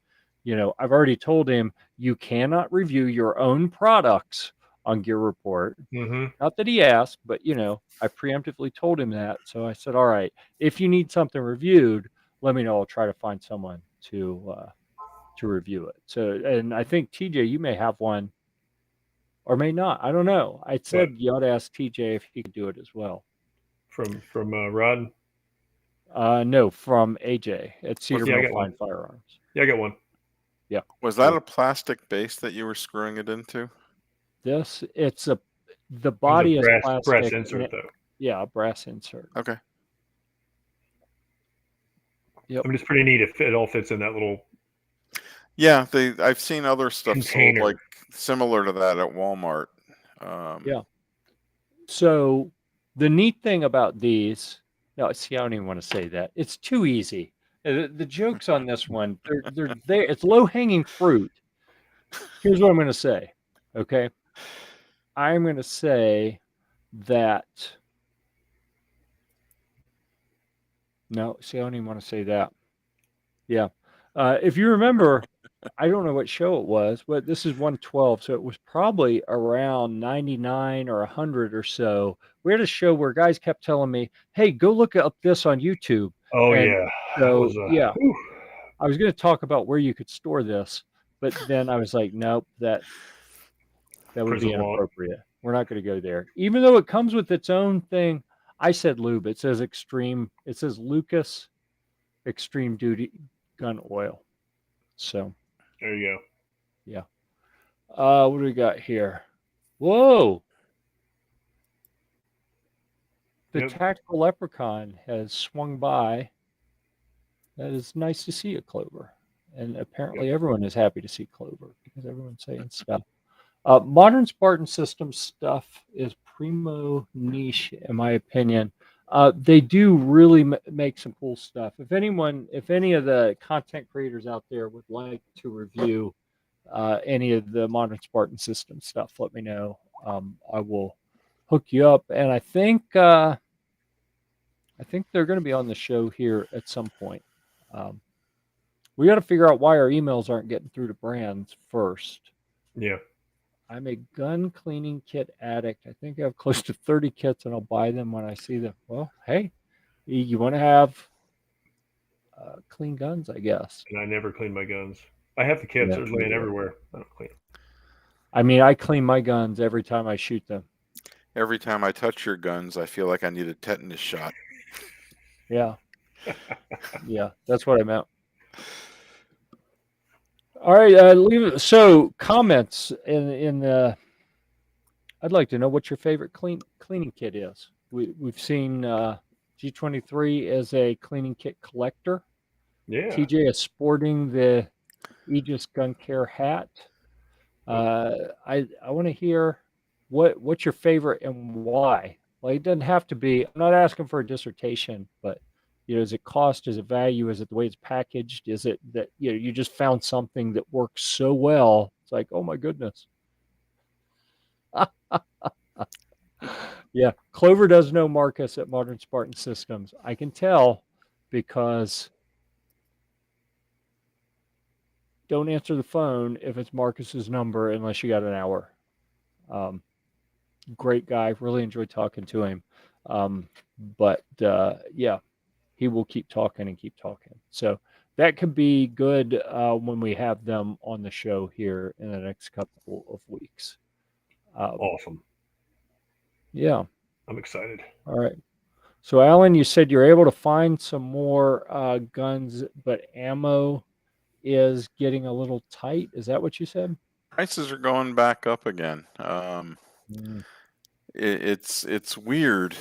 A: I've already told him you cannot review your own products on Gear Report.
B: Mm-hmm.
A: Not that he asked, but I preemptively told him that. So I said, all right, if you need something reviewed, let me know. I'll try to find someone to review it. So, and I think TJ, you may have one or may not. I don't know. I said you ought to ask TJ if he could do it as well.
B: From Rod?
A: No, from AJ at Cedar Mill Fine Firearms.
B: Yeah, I got one.
A: Yeah.
C: Was that a plastic base that you were screwing it into?
A: The
B: It was
A: body
B: a
A: is
B: brass
A: plastic.
B: insert, though.
A: Yeah, a brass insert.
C: Okay.
A: Yep.
B: I mean, it's pretty neat if it all fits in that little.
C: Yeah, I've seen other stuff
B: Container.
C: sold like similar to that at Walmart.
A: Yeah. So the neat thing about these, no, see, I don't even want to say that. It's too easy. The jokes on this one, they're there. It's low hanging fruit. Here's what I'm going to say. Okay. I'm going to say that. No, see, I don't even want to say that. Yeah. If you remember, I don't know what show it was, but this is 112. So it was probably around 99 or 100 or so. We had a show where guys kept telling me, hey, go look up this on YouTube.
B: Oh,
A: And
B: yeah.
A: so, yeah,
B: Whew.
A: I was going to talk about where you could store this, but then I was like, nope, that would be inappropriate. We're not going to go there. Even though it comes with its own thing, I said lube. It says extreme. It says Lucas Extreme Duty Gun Oil. So
B: There you go.
A: yeah. What do we got here? Whoa! The Tactical Leprechaun has swung by. That is nice to see it, Clover. And apparently everyone is happy to see Clover because everyone's saying stuff. Modern Spartan System stuff is primo niche, in my opinion. They do really make some cool stuff. If any of the content creators out there would like to review any of the Modern Spartan System stuff, let me know. I will hook you up, and I think they're going to be on the show here at some point. We got to figure out why our emails aren't getting through to brands first.
B: Yeah.
A: I'm a gun cleaning kit addict. I think I have close to 30 kits, and I'll buy them when I see them. Well, hey, you want to have clean guns, I guess.
B: And I never clean my guns. I have the kits. They're laying everywhere. I don't clean them.
A: I mean, I clean my guns every time I shoot them.
C: Every time I touch your guns, I feel like I need a tetanus shot.
A: Yeah. Yeah, that's what I meant. All right, leave it. So comments in the. I'd like to know what your favorite cleaning kit is. We've seen G23 as a cleaning kit collector.
B: Yeah.
A: TJ is sporting the Aegis Gun Care hat. I want to hear what's your favorite and why. Like, it doesn't have to be. I'm not asking for a dissertation, but is it cost? Is it value? Is it the way it's packaged? Is it that you just found something that works so well? It's like, oh my goodness. Yeah, Clover does know Marcus at Modern Spartan Systems. I can tell because don't answer the phone if it's Marcus's number unless you got an hour. Great guy. Really enjoyed talking to him. But yeah, he will keep talking and keep talking. So that could be good when we have them on the show here in the next couple of weeks.
B: Awesome.
A: Yeah.
B: I'm excited.
A: All right. So, Alan, you said you're able to find some more guns, but ammo is getting a little tight. Is that what you said?
C: Prices are going back up again. It's weird.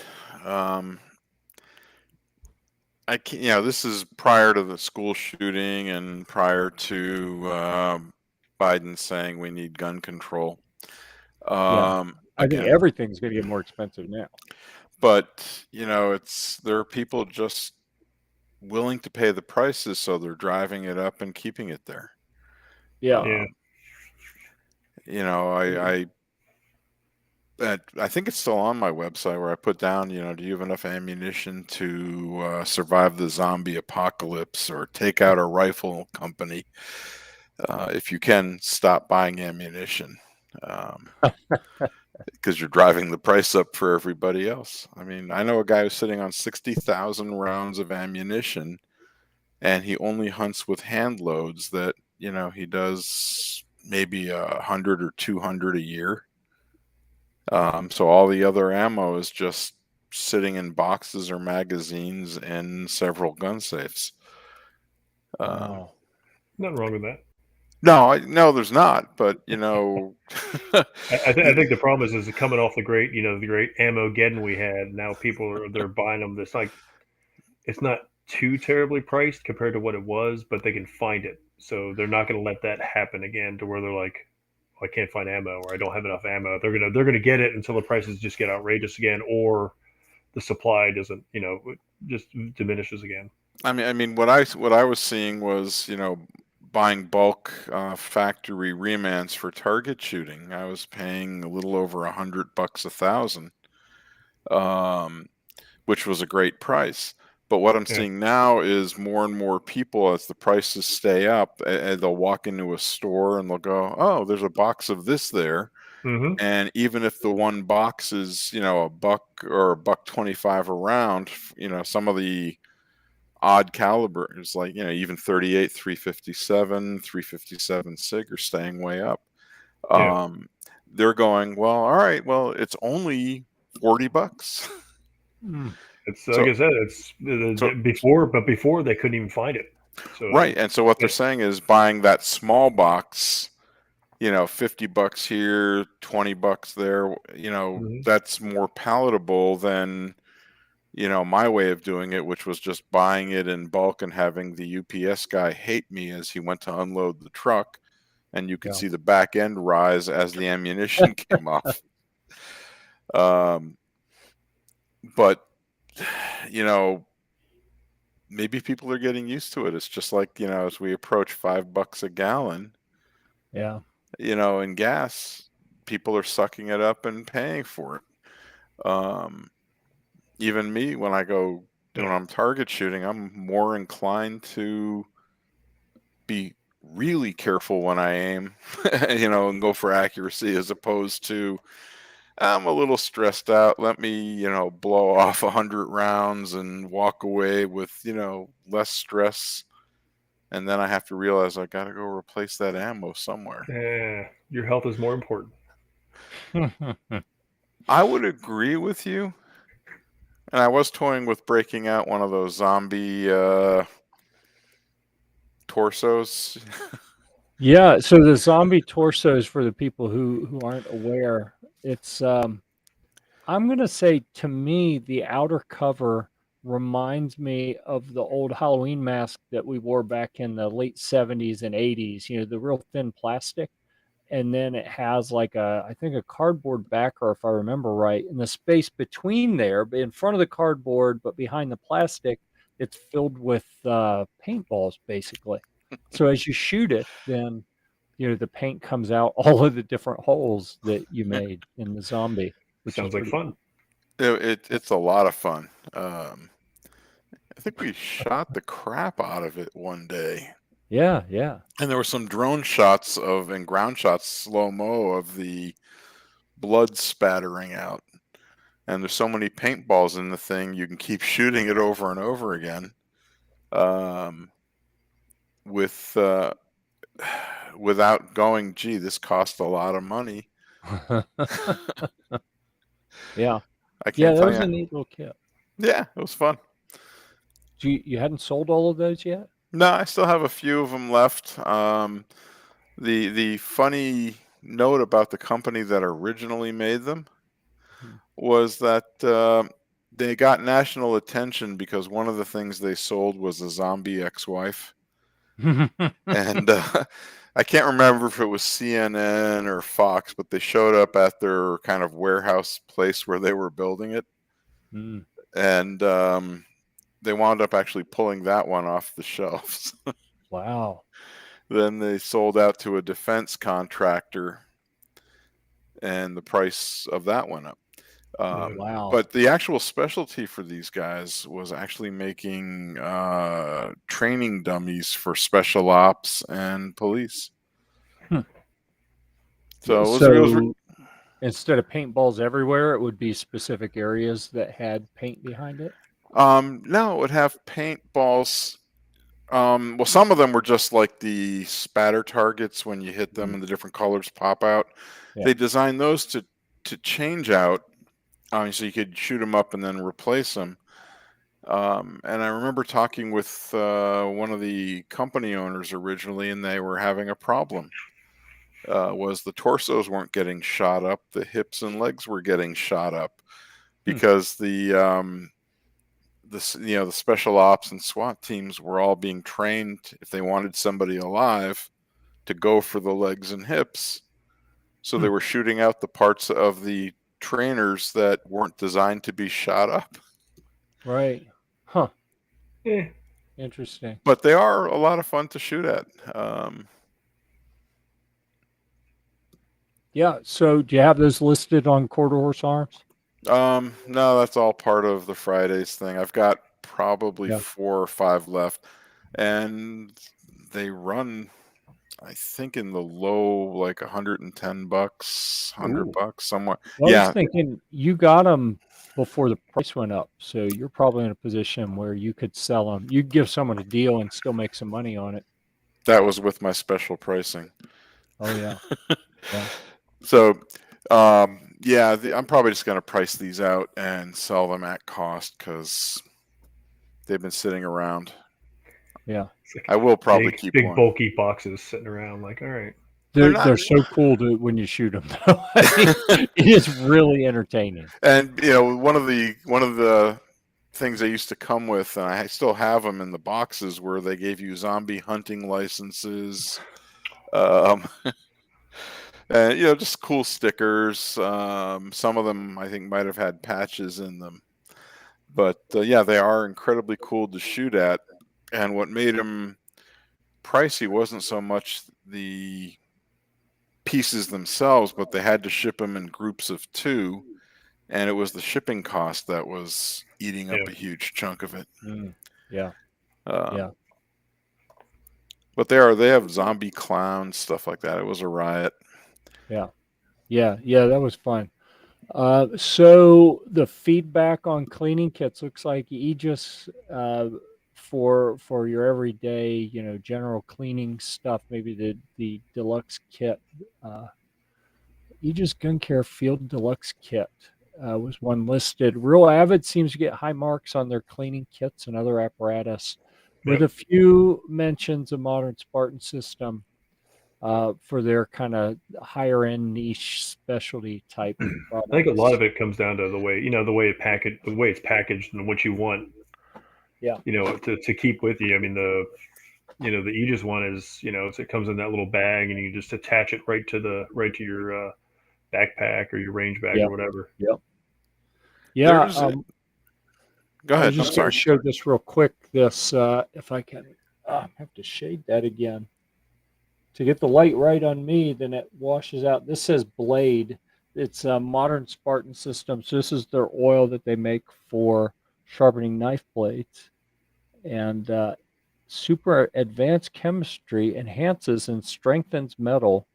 C: I can't, this is prior to the school shooting and prior to Biden saying we need gun control.
A: I think everything's going to get more expensive now.
C: But there are people just willing to pay the prices, so they're driving it up and keeping it there.
A: Yeah.
C: I think it's still on my website where I put down, do you have enough ammunition to survive the zombie apocalypse or take out a rifle company? If you can, stop buying ammunition because you're driving the price up for everybody else. I mean, I know a guy who's sitting on 60,000 rounds of ammunition, and he only hunts with hand loads that, he does maybe 100 or 200 a year. So all the other ammo is just sitting in boxes or magazines in several gun safes.
A: Wow.
B: Nothing wrong with that.
C: No, there's not. But
B: I think the problem is coming off the great ammo-geddon we had. Now they're buying them. It's not too terribly priced compared to what it was, but they can find it, so they're not going to let that happen again. To where they're like, oh, I can't find ammo, or I don't have enough ammo. They're gonna get it until the prices just get outrageous again, or the supply doesn't, just diminishes again.
C: I mean, what I was seeing was, buying bulk factory remans for target shooting. I was paying a little over $100 a thousand, which was a great price. But what I'm
B: Yeah.
C: seeing now is more and more people, as the prices stay up, they'll walk into a store and they'll go, "Oh, there's a box of this there."
B: Mm-hmm.
C: And even if the one box is, a buck or $1.25 a round, some of the odd calibers, like, even 38, 357, 357 SIG are staying way up.
B: Yeah.
C: They're going, well, all right, well, it's only $40.
B: It's
C: So,
B: like I said,
C: so
B: before they couldn't even find it. So
C: right, and so what they're saying is buying that small box, $50 here, $20 there,
B: Mhm.
C: that's more palatable than, my way of doing it, which was just buying it in bulk and having the UPS guy hate me as he went to unload the truck, and you could
A: Yeah.
C: see the back end rise as the ammunition came off. But maybe people are getting used to it. It's just like, as we approach $5 a gallon,
A: Yeah.
C: in gas, people are sucking it up and paying for it. Even me, when I'm target shooting, I'm more inclined to be really careful when I aim, and go for accuracy, as opposed to, I'm a little stressed out. Let me, blow off 100 rounds and walk away with, less stress. And then I have to realize I got to go replace that ammo somewhere.
B: Yeah, your health is more important.
C: I would agree with you. And I was toying with breaking out one of those zombie torsos.
A: Yeah, so the zombie torsos, for the people who aren't aware, it's I'm gonna say, to me, the outer cover reminds me of the old Halloween mask that we wore back in the late 70s and 80s, the real thin plastic. And then it has like I think a cardboard backer, if I remember right. And the space between there, but in front of the cardboard, but behind the plastic, it's filled with paintballs, basically. So as you shoot it, then the paint comes out all of the different holes that you made in the zombie, which is
B: Sounds like
A: pretty
B: fun.
A: cool.
C: It's a lot of fun. I think we shot the crap out of it one day.
A: Yeah, yeah.
C: And there were some drone shots and ground shots, slow-mo, of the blood spattering out. And there's so many paintballs in the thing, you can keep shooting it over and over again. With without going, gee, this cost a lot of money.
A: Yeah.
C: I
A: Yeah,
C: can't
A: that
C: tell
A: was a
C: you.
A: neat little kit.
C: Yeah, it was fun.
A: You hadn't sold all of those yet?
C: No, I still have a few of them left. The funny note about the company that originally made them was that they got national attention because one of the things they sold was a zombie ex-wife. And I can't remember if it was CNN or Fox, but they showed up at their kind of warehouse place where they were building it. And they wound up actually pulling that one off the shelves.
A: Wow.
C: Then they sold out to a defense contractor, and the price of that went up.
A: Wow.
C: But the actual specialty for these guys was actually making training dummies for special ops and police. So
A: instead of paintballs everywhere, it would be specific areas that had paint behind it?
C: no, it would have paintballs. Well, some of them were just like the spatter targets when you hit them and the different colors pop out.
A: Yeah.
C: They designed those to change out, so you could shoot them up and then replace them. And I remember talking with one of the company owners originally, and they were having a problem. Was the torsos weren't getting shot up, the hips and legs were getting shot up because the special ops and SWAT teams were all being trained, if they wanted somebody alive, to go for the legs and hips. So they were shooting out the parts of the trainers that weren't designed to be shot up.
A: Right. Huh.
B: Yeah.
A: Interesting.
C: But they are a lot of fun to shoot at.
A: Yeah. So do you have those listed on Quarter Horse Arms?
C: No, that's all part of the Fridays thing. I've got probably 4 or 5 left, and they run, I think, in the low, like $110, $100 somewhere.
A: Well, I was thinking you got them before the price went up, so you're probably in a position where you could sell them. You give someone a deal and still make some money on it.
C: That was with my special pricing.
A: Oh yeah. Yeah.
C: So, I'm probably just going to price these out and sell them at cost because they've been sitting around.
A: Yeah.
C: I will probably keep
B: big
C: one.
B: bulky boxes sitting around. Like, all right.
A: They're so cool when you shoot them. Though. It is really entertaining.
C: And one of the things they used to come with, and I still have them in the boxes, where they gave you zombie hunting licenses, and just cool stickers. Some of them I think might have had patches in them, but they are incredibly cool to shoot at. And what made them pricey wasn't so much the pieces themselves, but they had to ship them in groups of 2, and it was the shipping cost that was eating up a huge chunk of it.
A: Yeah.
C: But they have zombie clowns, stuff like that. It was a riot.
A: Yeah, that was fun. So the feedback on cleaning kits looks like Aegis, for your everyday, general cleaning stuff, maybe the deluxe kit, Aegis Gun Care Field Deluxe Kit was one listed. Real Avid seems to get high marks on their cleaning kits and other apparatus, with a few mentions of Modern Spartan System for their kind of higher end niche specialty type products.
B: I think a lot of it comes down to the way the way it's packaged and what you want.
A: Yeah.
B: To keep with you. I mean, the Aegis one is, it comes in that little bag and you just attach it right to your backpack or your range bag or whatever.
A: Yep. Yeah.
C: Go ahead.
A: I was just going to show this real quick. This, if I can, I have to shade that again. To get the light right on me, then it washes out. This says Blade. It's a Modern Spartan System. So this is their oil that they make for sharpening knife blades. And super advanced chemistry enhances and strengthens metal,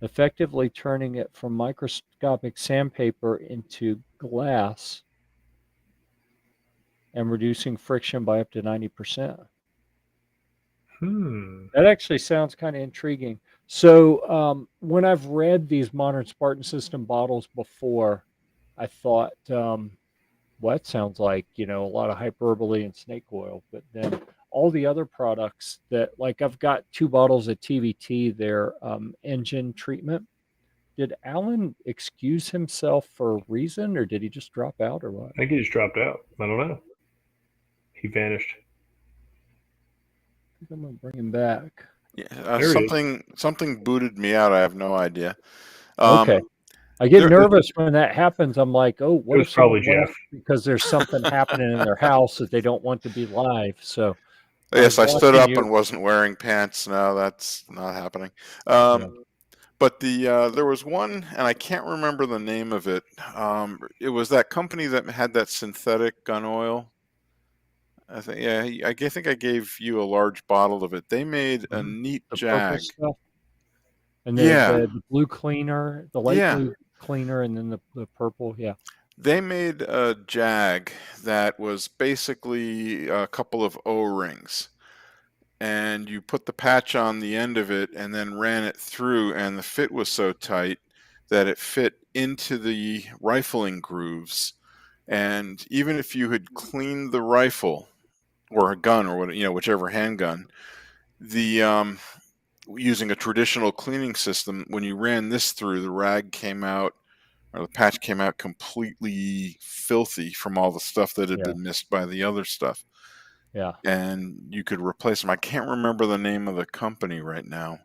A: effectively turning it from microscopic sandpaper into glass and reducing friction by up to 90%. That actually sounds kind of intriguing. So when I've read these Modern Spartan System bottles before, I thought, well, that sounds like, a lot of hyperbole and snake oil. But then all the other products that, like, I've got 2 bottles of TVT, their engine treatment. Did Alan excuse himself for a reason, or did he just drop out, or what?
B: I think he just dropped out. I don't know. He vanished.
A: I think I'm going to bring him back.
C: Yeah, something booted me out. I have no idea.
A: Okay. I get nervous when that happens. I'm like, oh, what if
B: probably Jeff?
A: Because there's something happening in their house that they don't want to be live. So
C: yes, I stood up and wasn't wearing pants. No, that's not happening. But there was one, and I can't remember the name of it. It was that company that had that synthetic gun oil. I think I gave you a large bottle of it. They made a neat Jag.
A: And the blue cleaner, the light blue cleaner, and then the purple. Yeah.
C: They made a Jag that was basically a couple of O-rings. And you put the patch on the end of it and then ran it through, and the fit was so tight that it fit into the rifling grooves. And even if you had cleaned the rifle or a gun or whichever handgun, the using a traditional cleaning system, when you ran this through, the rag came out, or the patch came out completely filthy from all the stuff that had been missed by the other stuff.
A: Yeah.
C: And you could replace them. I can't remember the name of the company right now.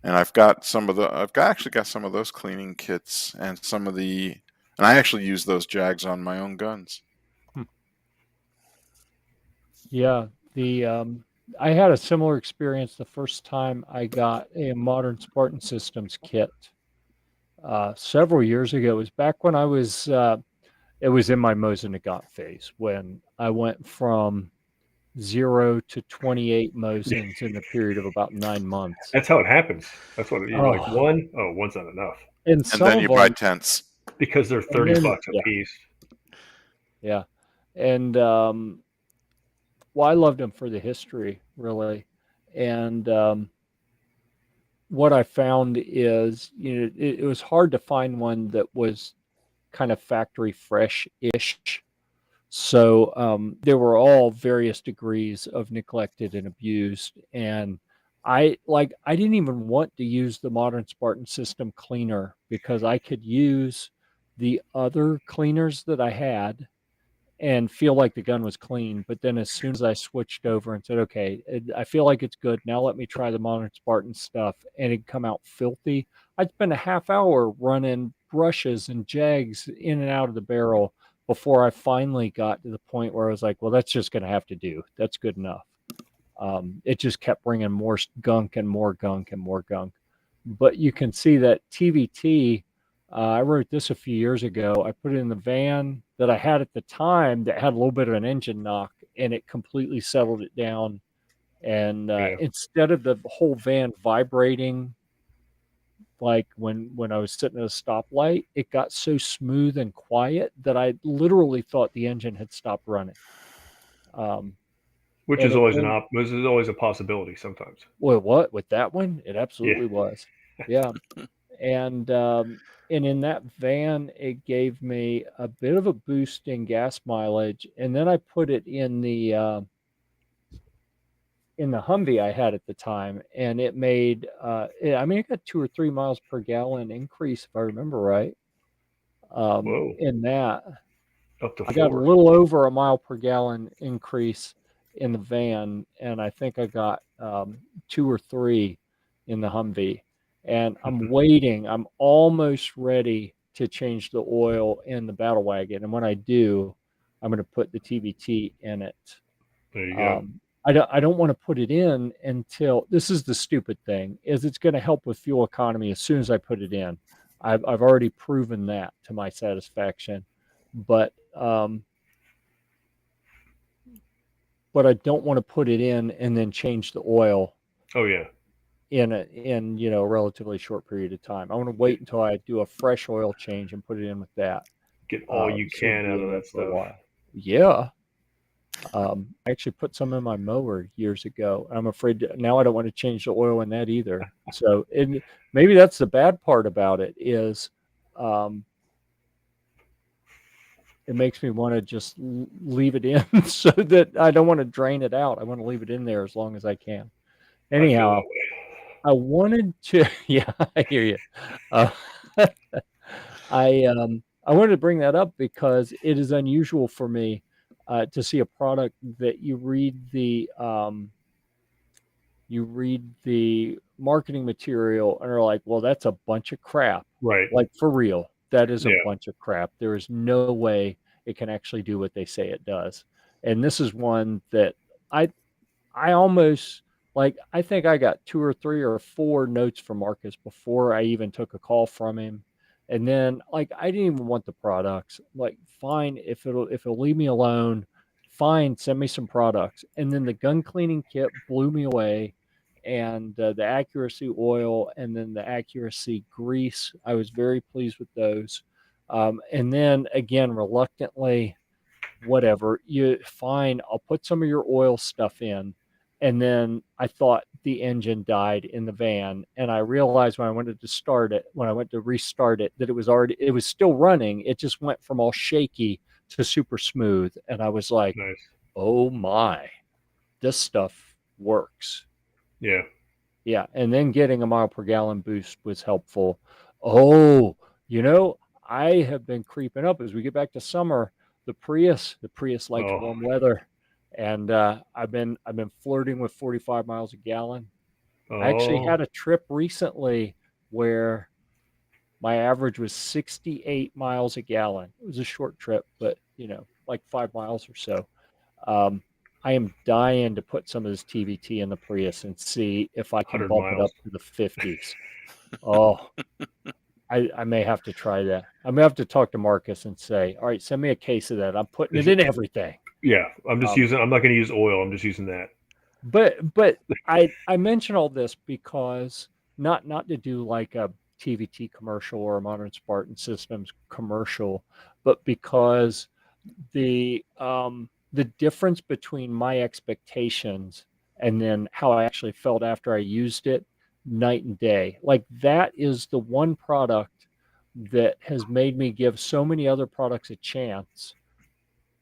C: And I've actually got some of those cleaning kits and and I actually use those Jags on my own guns.
A: Yeah. I had a similar experience the first time I got a modern Spartan Systems kit. Several years ago. It was back when I was it was in my Mosin Nagant phase, when I went from 0 to 28 Mosins in the period of about 9 months.
B: That's how it happens. That's what you're like, one? Oh, one's not enough.
A: And
C: And
A: some
C: then
A: of
C: you buy
A: them,
C: tents.
B: Because they're $30 a piece.
A: Yeah. And well, I loved them for the history, really. And what I found is, it was hard to find one that was kind of factory fresh-ish. So there were all various degrees of neglected and abused. And I didn't even want to use the modern Spartan system cleaner, because I could use the other cleaners that I had and feel like the gun was clean. But then as soon as I switched over and said, okay, I feel like it's good, now let me try the modern Spartan stuff, and it'd come out filthy. I'd spend a half hour running brushes and jags in and out of the barrel before I finally got to the point where I was like, well, that's just going to have to do. That's good enough. It just kept bringing more gunk and more gunk and more gunk. But you can see that TVT, I wrote this a few years ago. I put it in the van that I had at the time that had a little bit of an engine knock, and it completely settled it down. And instead of the whole van vibrating like when I was sitting at a stoplight, it got so smooth and quiet that I literally thought the engine had stopped running.
B: Which is always which is always a possibility sometimes.
A: Well, what with that one? It absolutely was. Yeah. And in that van, it gave me a bit of a boost in gas mileage. And then I put it in the Humvee I had at the time, and it made it got 2 or 3 miles per gallon increase, if I remember right.
B: Whoa.
A: In that,
B: up to 4.
A: I got a little over a mile per gallon increase in the van, and I think I got 2 or 3 in the Humvee. And I'm waiting. I'm almost ready to change the oil in the Battlewagon, and when I do, I'm going to put the TVT in it.
B: There you go.
A: I don't want to put it in until, this is the stupid thing, is it's going to help with fuel economy as soon as I put it in. I've already proven that to my satisfaction, but I don't want to put it in and then change the oil.
B: Oh yeah.
A: In a relatively short period of time. I want to wait until I do a fresh oil change and put it in with that.
B: Get all you can out of that stuff.
A: While. Yeah. I actually put some in my mower years ago. I'm afraid now I don't want to change the oil in that either. So maybe that's the bad part about it, is it makes me want to just leave it in so that I don't want to drain it out. I want to leave it in there as long as I can. Anyhow, I wanted to, yeah, I hear you. I wanted to bring that up because it is unusual for me to see a product that you read the marketing material and are like, well, that's a bunch of crap.
B: Right.
A: Like, for real, that is a bunch of crap. There is no way it can actually do what they say it does. And this is one that I almost, like, I think I got 2 or 3 or 4 notes from Marcus before I even took a call from him. And then, like, I didn't even want the products. Like, fine, if it'll leave me alone, fine, send me some products. And then the gun cleaning kit blew me away, and the accuracy oil and then the accuracy grease, I was very pleased with those. And then again, reluctantly, whatever, fine, I'll put some of your oil stuff in. And then I thought the engine died in the van, and I realized when I went to restart it, that it was still running. It just went from all shaky to super smooth. And I was like,
B: Nice.
A: oh my, this stuff works.
B: Yeah.
A: Yeah. And then getting a mile per gallon boost was helpful. Oh, I have been creeping up as we get back to summer. The Prius likes
B: Oh.
A: warm weather. And I've been flirting with 45 miles a gallon. I actually
B: Oh.
A: had a trip recently where my average was 68 miles a gallon. It was a short trip, but like 5 miles or so. Um, I am dying to put some of this TVT in the Prius and see if I can
B: 100
A: bump it
B: miles.
A: up to the 50s. Oh, I may have to try that. I may have to talk to Marcus and say, all right, send me a case of that. I'm putting it in everything.
B: Yeah. I'm just
A: Um,
B: I'm not going to use oil. I'm just using that.
A: But I mention all this because not to do like a TVT commercial or a Modern Spartan Systems commercial, but because the difference between my expectations and then how I actually felt after I used it, night and day. Like that is the one product that has made me give so many other products a chance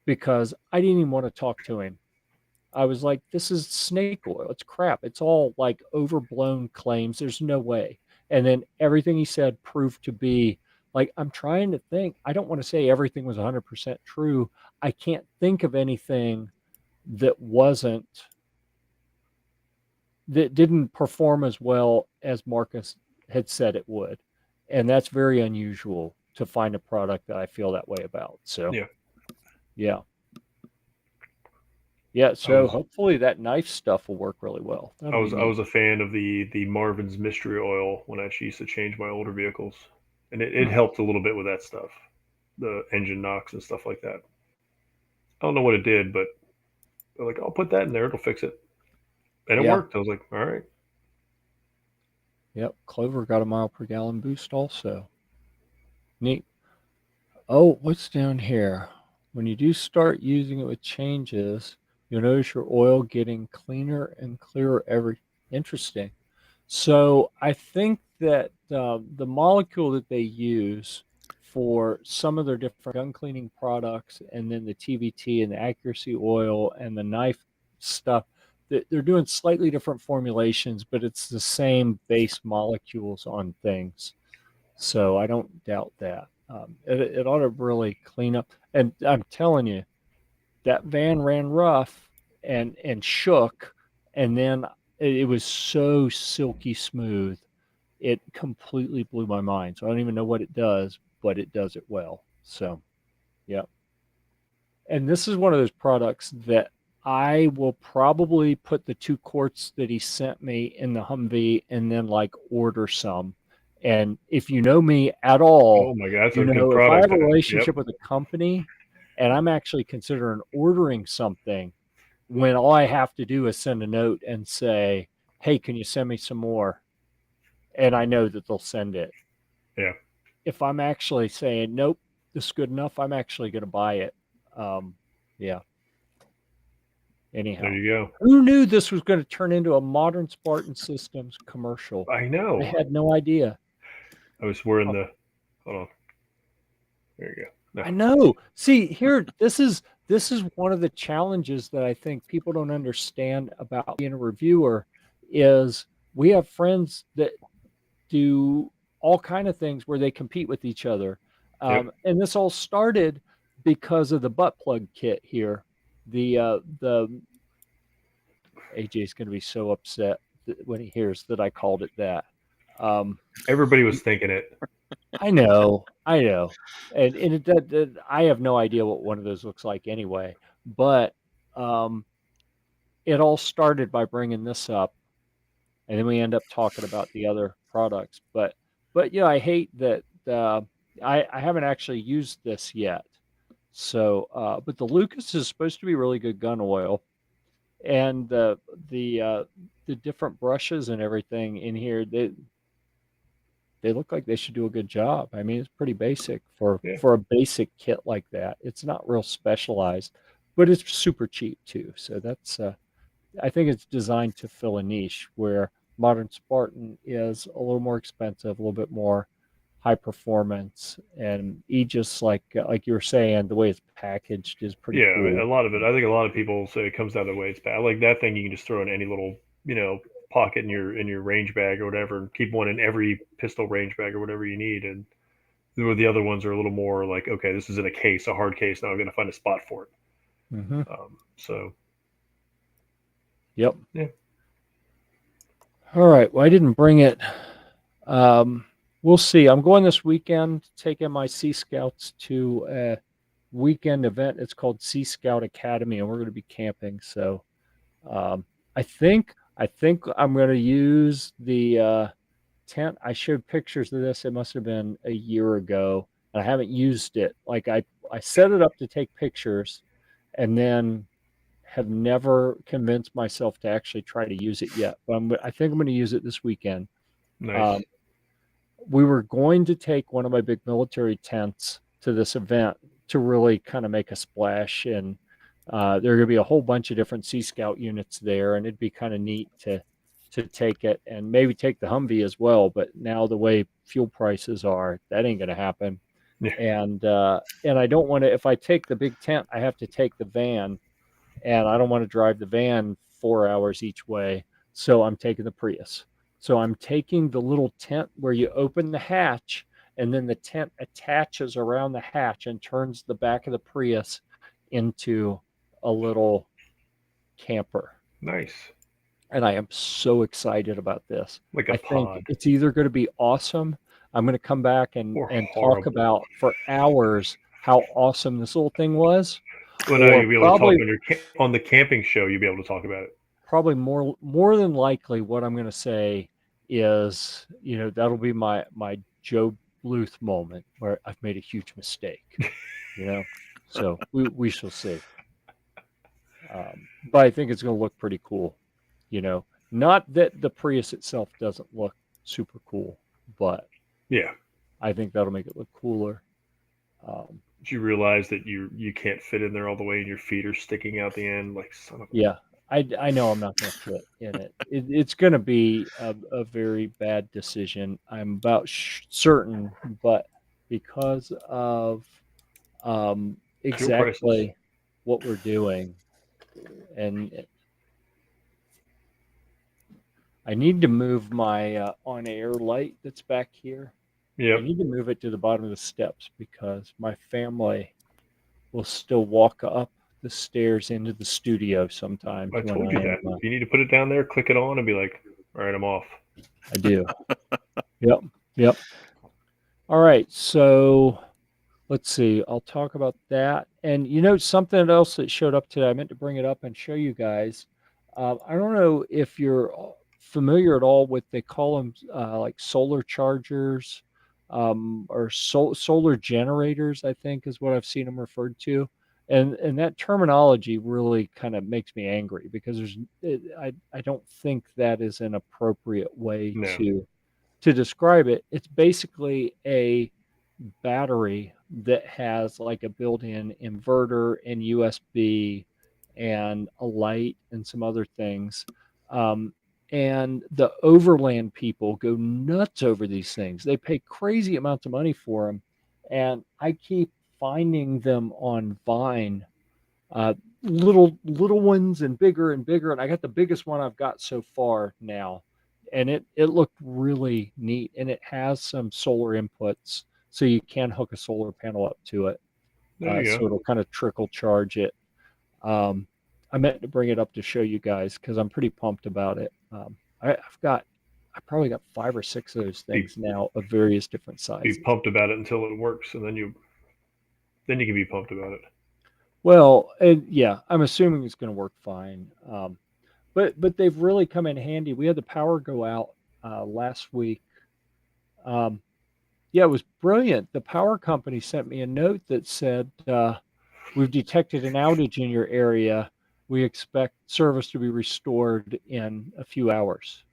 A: because I didn't even want to talk to him. I was like, this is snake oil. It's crap. It's all like overblown claims. There's no way. And then everything he said proved to be like, I'm trying to think. I don't want to say everything was 100% true. I can't think of anything that that didn't perform as well as Marcus had said it would. And that's very unusual to find a product that I feel that way about. So,
B: Yeah.
A: yeah. Yeah,
B: I
A: so
B: was
A: hopefully that knife stuff will work really well.
B: I
A: That'll be
B: was I
A: neat.
B: was a fan of the Marvin's mystery oil when I actually used to change my older vehicles, and it
A: Huh.
B: helped a little bit with that stuff, the engine knocks and stuff like that. I don't know what it did, but they're like, I'll put that in there, it'll fix it, and it
A: Yeah.
B: worked. I was like, all right.
A: Yep. Clover got a mile per gallon boost also. Neat. Oh, what's down here? When you do start using it with changes, you'll notice your oil getting cleaner and clearer every. Interesting. So I think that the molecule that they use for some of their different gun cleaning products, and then the TVT and the accuracy oil and the knife stuff, they're doing slightly different formulations, but it's the same base molecules on things. So I don't doubt that. It ought to really clean up. And I'm telling you, that van ran rough and shook, and then it was so silky smooth. It completely blew my mind. So I don't even know what it does, but it does it well. So yeah. And this is one of those products that I will probably put the 2 quarts that he sent me in the Humvee and then like order some. And if you know me at all,
B: Oh my god, that's a good
A: if I
B: product
A: have a
B: then. Yep.
A: relationship with a company and I'm actually considering ordering something, when all I have to do is send a note and say, hey, can you send me some more? And I know that they'll send it.
B: Yeah.
A: If I'm actually saying, nope, this is good enough, I'm actually going to buy it. Um, yeah.
B: There
A: Anyhow,
B: you go.
A: who knew this was going to turn into a modern Spartan Systems commercial?
B: I
A: I
B: know.
A: had no idea.
B: I was wearing
A: Oh,
B: the. Hold on. There you go. No.
A: I know. See, here, this is one of the challenges that I think people don't understand about being a reviewer is we have friends that do all kind of things where they compete with each other.
B: Yep.
A: And this all started because of the butt plug kit here. The AJ's going to be so upset when he hears that I called it that. Um,
B: Everybody was thinking it.
A: I know, and I have no idea what one of those looks like anyway. But um, it all started by bringing this up, and then we end up talking about the other products. But yeah, I hate that I haven't actually used this yet. So, but the Lucas is supposed to be really good gun oil, and the different brushes and everything in here they look like they should do a good job. I mean, it's pretty basic
B: Yeah.
A: for a basic kit like that. It's not real specialized, but it's super cheap too. So that's I think it's designed to fill a niche where modern Spartan is a little more expensive, a little bit more high performance, and Aegis, like you were saying, the way it's packaged is pretty
B: Yeah,
A: cool.
B: a lot of it. I think a lot of people say it comes down to the way it's bad. Like that thing, you can just throw in any little, pocket in your range bag or whatever, and keep one in every pistol range bag or whatever you need. And where the other ones are a little more like, okay, this is in a case, a hard case. Now I'm going to find a spot for it.
A: Mm-hmm.
B: So,
A: Yep.
B: yeah.
A: All right. Well, I didn't bring it. We'll see. I'm going this weekend, taking my Sea Scouts to a weekend event. It's called Sea Scout Academy, and we're going to be camping. So, um, I think I'm going to use the tent. I showed pictures of this. It must have been a year ago, and I haven't used it. Like I set it up to take pictures, and then have never convinced myself to actually try to use it yet. But I think I'm going to use it this weekend.
B: Nice.
A: We were going to take one of my big military tents to this event to really kind of make a splash, and there are going to be a whole bunch of different Sea Scout units there, and it'd be kind of neat to take it and maybe take the Humvee as well. But now the way fuel prices are, that ain't going to happen.
B: Yeah.
A: And I don't want to. If I take the big tent, I have to take the van, and I don't want to drive the van 4 hours each way. So I'm taking the Prius. So I'm taking the little tent where you open the hatch, and then the tent attaches around the hatch and turns the back of the Prius into a little camper.
B: Nice.
A: And I am so excited about this.
B: Like a
A: I think
B: pod.
A: it's either going to be awesome. I'm going to come back and
B: Or
A: talk
B: horrible.
A: about for hours how awesome this little thing was.
B: Well, now
A: Or
B: you'll be able to talk
A: probably
B: on the camping show. You'll be able to talk about it.
A: probably more than likely what I'm going to say is, that'll be my Joe Bluth moment where I've made a huge mistake, so we shall see. But I think it's going to look pretty cool. Not that the Prius itself doesn't look super cool, but
B: Yeah.
A: I think that'll make it look cooler.
B: Did you realize that you can't fit in there all the way, and your feet are sticking out the end? Like son of a.
A: Yeah, I know I'm not going to fit in it. It's going to be a very bad decision. I'm about certain, but because of
B: Fuel prices.
A: exactly what we're doing, and I need to move my on-air light that's back here. I
B: Yep.
A: need to move it to the bottom of the steps because my family will still walk up the stairs into the studio sometimes.
B: I
A: when
B: told you
A: I
B: that.
A: am,
B: You need to put it down there, click it on, and be like, all right, I'm off.
A: I do. Yep. All right. So let's see. I'll talk about that. And something else that showed up today, I meant to bring it up and show you guys. I don't know if you're familiar at all with, they call them like solar chargers, or solar generators, I think is what I've seen them referred to. And that terminology really kind of makes me angry because I don't think that is an appropriate way
B: No.
A: to describe it. It's basically a battery that has like a built-in inverter and USB and a light and some other things. And the overland people go nuts over these things. They pay crazy amounts of money for them. And I keep finding them on Vine, uh, little ones and bigger and bigger. And I got the biggest one I've got so far now. And it looked really neat. And it has some solar inputs, so you can hook a solar panel up to it.
B: There you
A: So
B: go.
A: it'll kind of trickle charge it. I meant to bring it up to show you guys because I'm pretty pumped about it. I probably got 5 or 6 of those things now of various different
B: Be
A: sizes.
B: pumped about it until it works, and then you can be pumped about it.
A: Well, yeah, I'm assuming it's going to work fine. But they've really come in handy. We had the power go out last week. Yeah, it was brilliant. The power company sent me a note that said, we've detected an outage in your area. We expect service to be restored in a few hours.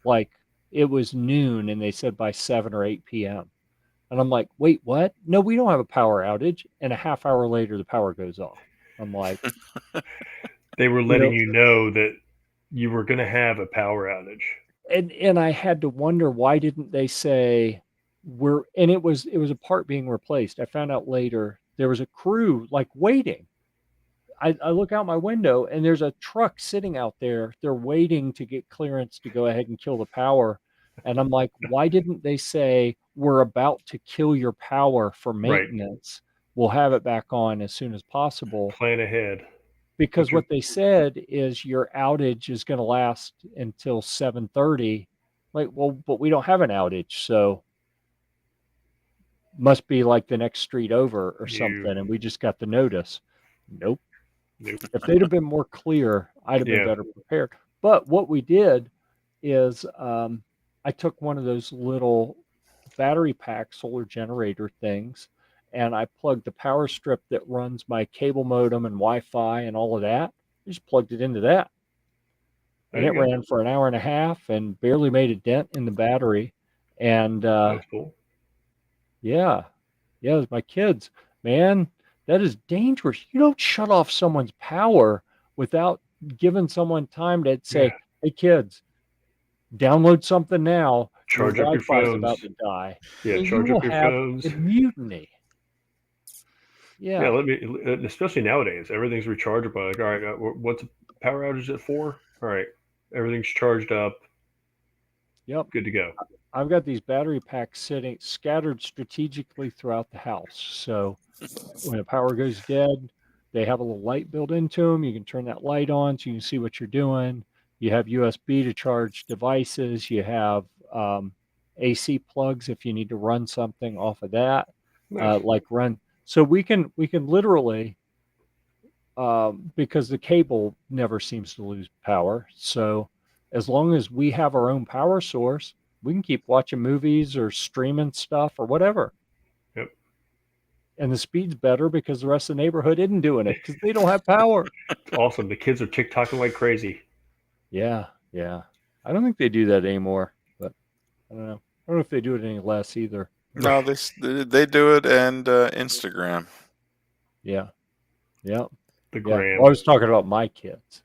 A: Like, it was noon, and they said by 7 or 8 p.m. And I'm like, wait, what? No, we don't have a power outage. And a half hour later, the power goes off. I'm like,
B: They were letting you know that you were going to have a power outage.
A: and I had to wonder, why didn't they say, and it was a part being replaced. I found out later there was a crew like waiting. I look out my window and there's a truck sitting out there. They're waiting to get clearance to go ahead and kill the power. And I'm like, why didn't they say we're about to kill your power for
B: Right.
A: maintenance? We'll have it back on as soon as possible.
B: Plan ahead.
A: Because what they said is your outage is going to last until 7:30. Like, well, but we don't have an outage, so must be like the next street over or something, and we just got the notice. Nope. If they'd have been more clear, I'd have been better prepared. But what we did is I took one of those little battery pack solar generator things, and I plugged the power strip that runs my cable modem and Wi-Fi and all of that. I just plugged it into that. And it ran for an hour and a half and barely made a dent in the battery. And
B: that's cool.
A: Yeah, it was my kids. Man, that is dangerous. You don't shut off someone's power without giving someone time to say, hey, kids, download something now.
B: Charge up your phones.
A: About to die.
B: Yeah,
A: I mean,
B: charge up your phones.
A: A mutiny. Yeah.
B: Especially nowadays, everything's rechargeable. Like, all right, what's a power outage at 4? All right, everything's charged up.
A: Yep.
B: Good to go.
A: I've got these battery packs scattered strategically throughout the house. So when the power goes dead, they have a little light built into them. You can turn that light on so you can see what you're doing. You have USB to charge devices. You have AC plugs if you need to run something off of that.
B: Nice.
A: So we can literally, because the cable never seems to lose power. So as long as we have our own power source, we can keep watching movies or streaming stuff or whatever.
B: Yep.
A: And the speed's better because the rest of the neighborhood isn't doing it because they don't have power.
B: It's awesome. The kids are TikToking like crazy.
A: Yeah. I don't think they do that anymore, but I don't know. I don't know if they do it any less either.
C: No, they do it, and Instagram.
A: Yeah.
B: The gram.
A: Well, I was talking about my kids.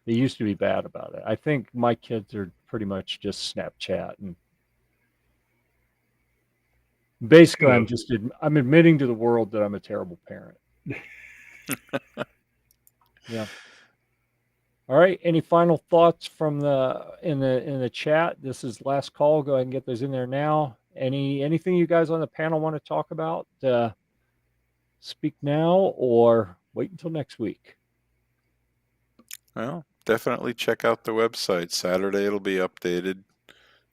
A: They used to be bad about it. I think my kids are pretty much just Snapchat, and basically I'm admitting to the world that I'm a terrible parent. Yeah. All right. Any final thoughts from in the chat? This is last call. Go ahead and get those in there now. Anything you guys on the panel want to talk about? Speak now or wait until next week.
C: Well, definitely check out the website. Saturday it'll be updated.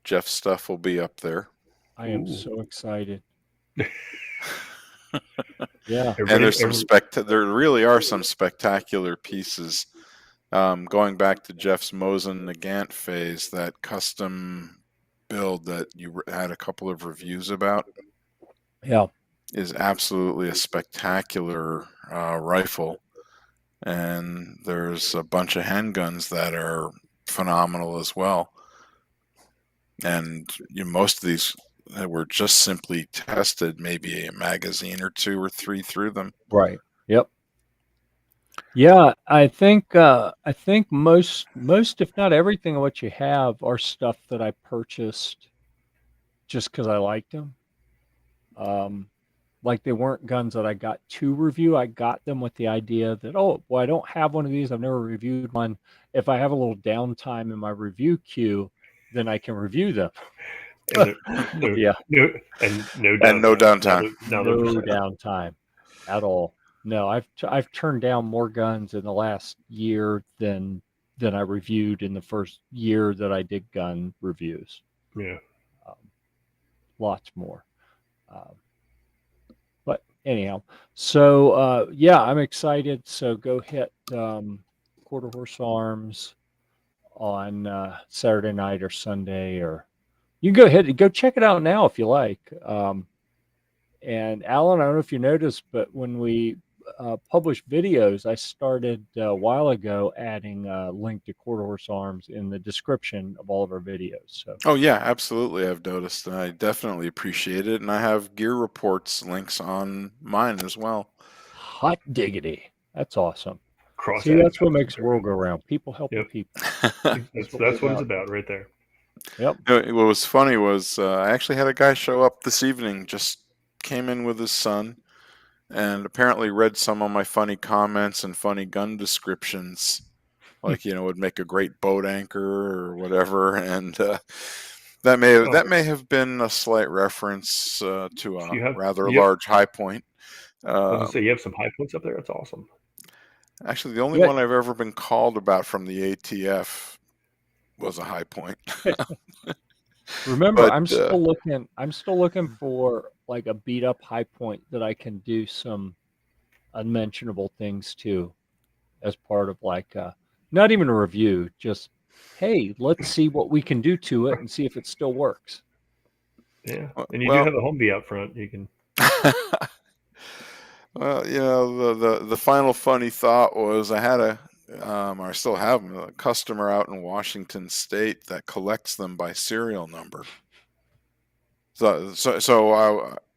C: Jeff's stuff will be up there.
A: I am so excited. Yeah.
C: And there's there really are some spectacular pieces. Going back to Jeff's Mosin Nagant phase, that custom build that you had a couple of reviews about.
A: Yeah.
C: Is absolutely a spectacular rifle. And there's a bunch of handguns that are phenomenal as well. And most of these were just simply tested, maybe a magazine or 2 or 3 through them.
A: Right. Yep. Yeah, I think most if not everything of what you have are stuff that I purchased just because I liked them. Like they weren't guns that I got to review. I got them with the idea that, I don't have one of these. I've never reviewed one. If I have a little downtime in my review queue, then I can review them.
B: No downtime.
A: No downtime at all. No, I've turned down more guns in the last year than I reviewed in the first year that I did gun reviews.
B: Yeah,
A: lots more. But anyhow, so I'm excited. So go hit Quarter Horse Arms on Saturday night or Sunday, or you can go ahead and go check it out now if you like. And Alan, I don't know if you noticed, but when we publish videos, I started a while ago adding a link to Quarter Horse Arms in the description of all of our videos. So.
C: Oh yeah, absolutely. I've noticed, and I definitely appreciate it. And I have Gear Reports links on mine as well.
A: Hot diggity! That's awesome. See, that's what makes the world go round. People helping people.
B: That's what it's about, right there.
A: Yep.
C: What was funny was I actually had a guy show up this evening, just came in with his son, and apparently read some of my funny comments and funny gun descriptions, like, would make a great boat anchor or whatever, and that may have been a slight reference to a rather large high point.
B: I was gonna say, you have some high points up there. That's awesome.
C: Actually, the only one I've ever been called about from the ATF was a high point.
A: Remember, I'm still looking for like a beat up high point that I can do some unmentionable things to, as part of like not even a review, just hey, let's see what we can do to it and see if it still works.
B: Yeah, and you do have a Humvee out front. You can.
C: Well, the final funny thought was I had I still have a customer out in Washington State that collects them by serial number. So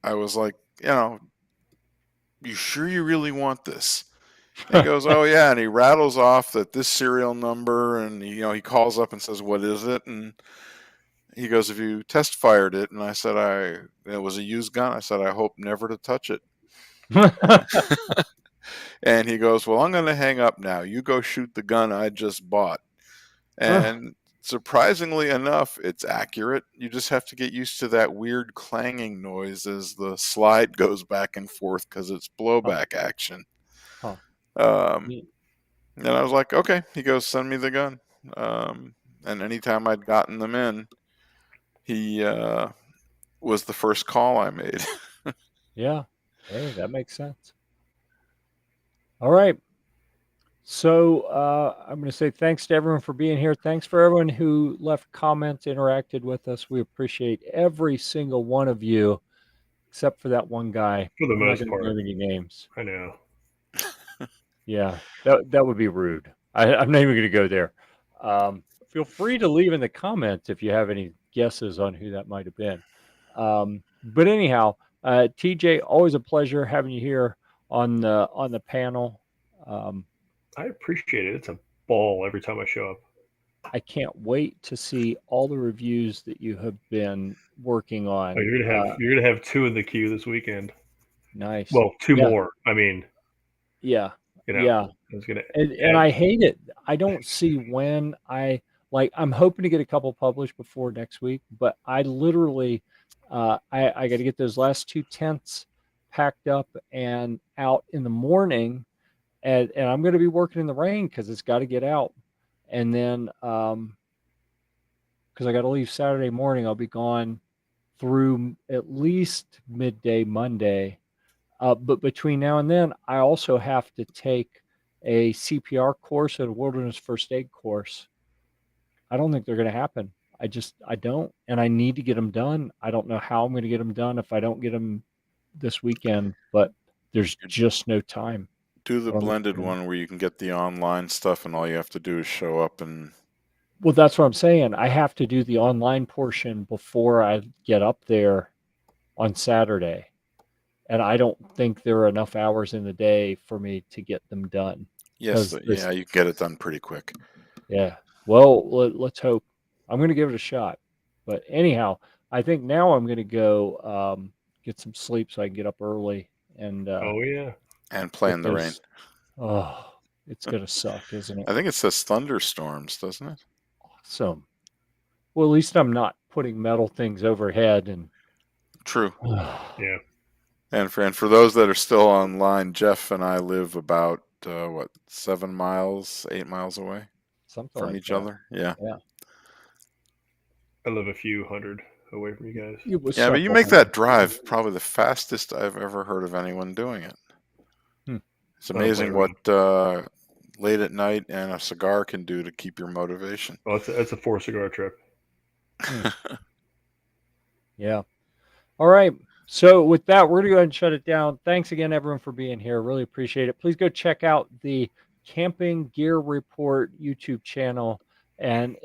C: I was like, you sure you really want this? And he goes, oh yeah, and he rattles off that this serial number, and he calls up and says, what is it? And he goes, have you test fired it? And I said, it was a used gun. I said, I hope never to touch it. And he goes, well, I'm going to hang up now. You go shoot the gun I just bought. And surprisingly enough, it's accurate. You just have to get used to that weird clanging noise as the slide goes back and forth because it's blowback action. And I was like, okay. He goes, send me the gun. And anytime I'd gotten them in, he was the first call I made.
A: Yeah. Hey, that makes sense. All right. So I'm going to say thanks to everyone for being here. Thanks for everyone who left comments, interacted with us. We appreciate every single one of you, except for that one guy.
B: For the most part.
A: I'm not going to name any names.
B: I know.
A: Yeah, that would be rude. I'm not even going to go there. Feel free to leave in the comments if you have any guesses on who that might have been. But anyhow, TJ, always a pleasure having you here on the panel.
B: I appreciate it. It's a ball every time I show up.
A: I can't wait to see all the reviews that you have been working on.
B: Oh, you're gonna have 2 in the queue this weekend.
A: Nice.
B: Well, 2 more. I mean,
A: yeah.
B: I was gonna
A: and I hate it. I don't see when I'm hoping to get a couple published before next week, but I literally I got to get those last 2 tents packed up and out in the morning, and I'm going to be working in the rain because it's got to get out, and then because I got to leave Saturday morning, I'll be gone through at least midday Monday. But between now and then, I also have to take a CPR course and a wilderness first aid course. I don't think they're going to happen. I don't. And I need to get them done. I don't know how I'm going to get them done if I don't get them this weekend, but there's just no time.
C: Do the blended one where you can get the online stuff and all you have to do is show up and...
A: Well, that's what I'm saying. I have to do the online portion before I get up there on Saturday. And I don't think there are enough hours in the day for me to get them done.
C: Yes, you can get it done pretty quick.
A: Yeah. Well, let's hope. I'm going to give it a shot. But anyhow, I think now I'm going to go get some sleep so I can get up early and
C: and play in the rain.
A: Oh, it's going to suck, isn't it?
C: I think it says thunderstorms, doesn't it?
A: Awesome. Well, at least I'm not putting metal things overhead and...
C: True.
B: Yeah.
C: And for those that are still online, Jeff and I live about 7 miles, 8 miles away from each other. Yeah.
A: Yeah.
B: I live a few hundred away from you guys.
C: Yeah, but you make that drive probably the fastest I've ever heard of anyone doing it. It's amazing what late at night and a cigar can do to keep your motivation.
B: Well, it's a 4-cigar trip.
A: Yeah. All right. So with that, we're going to go ahead and shut it down. Thanks again, everyone, for being here. Really appreciate it. Please go check out the Camping Gear Report YouTube channel. And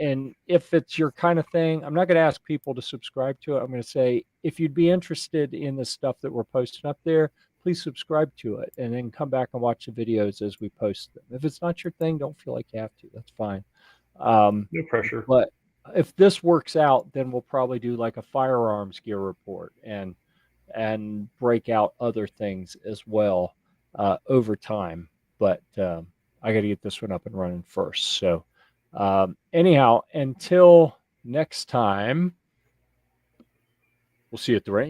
A: if it's your kind of thing, I'm not going to ask people to subscribe to it. I'm going to say, if you'd be interested in the stuff that we're posting up there, please subscribe to it and then come back and watch the videos as we post them. If it's not your thing, don't feel like you have to. That's fine.
B: No pressure.
A: But if this works out, then we'll probably do like a firearms gear report and break out other things as well over time. But I got to get this one up and running first. So anyhow, until next time, we'll see you at the range.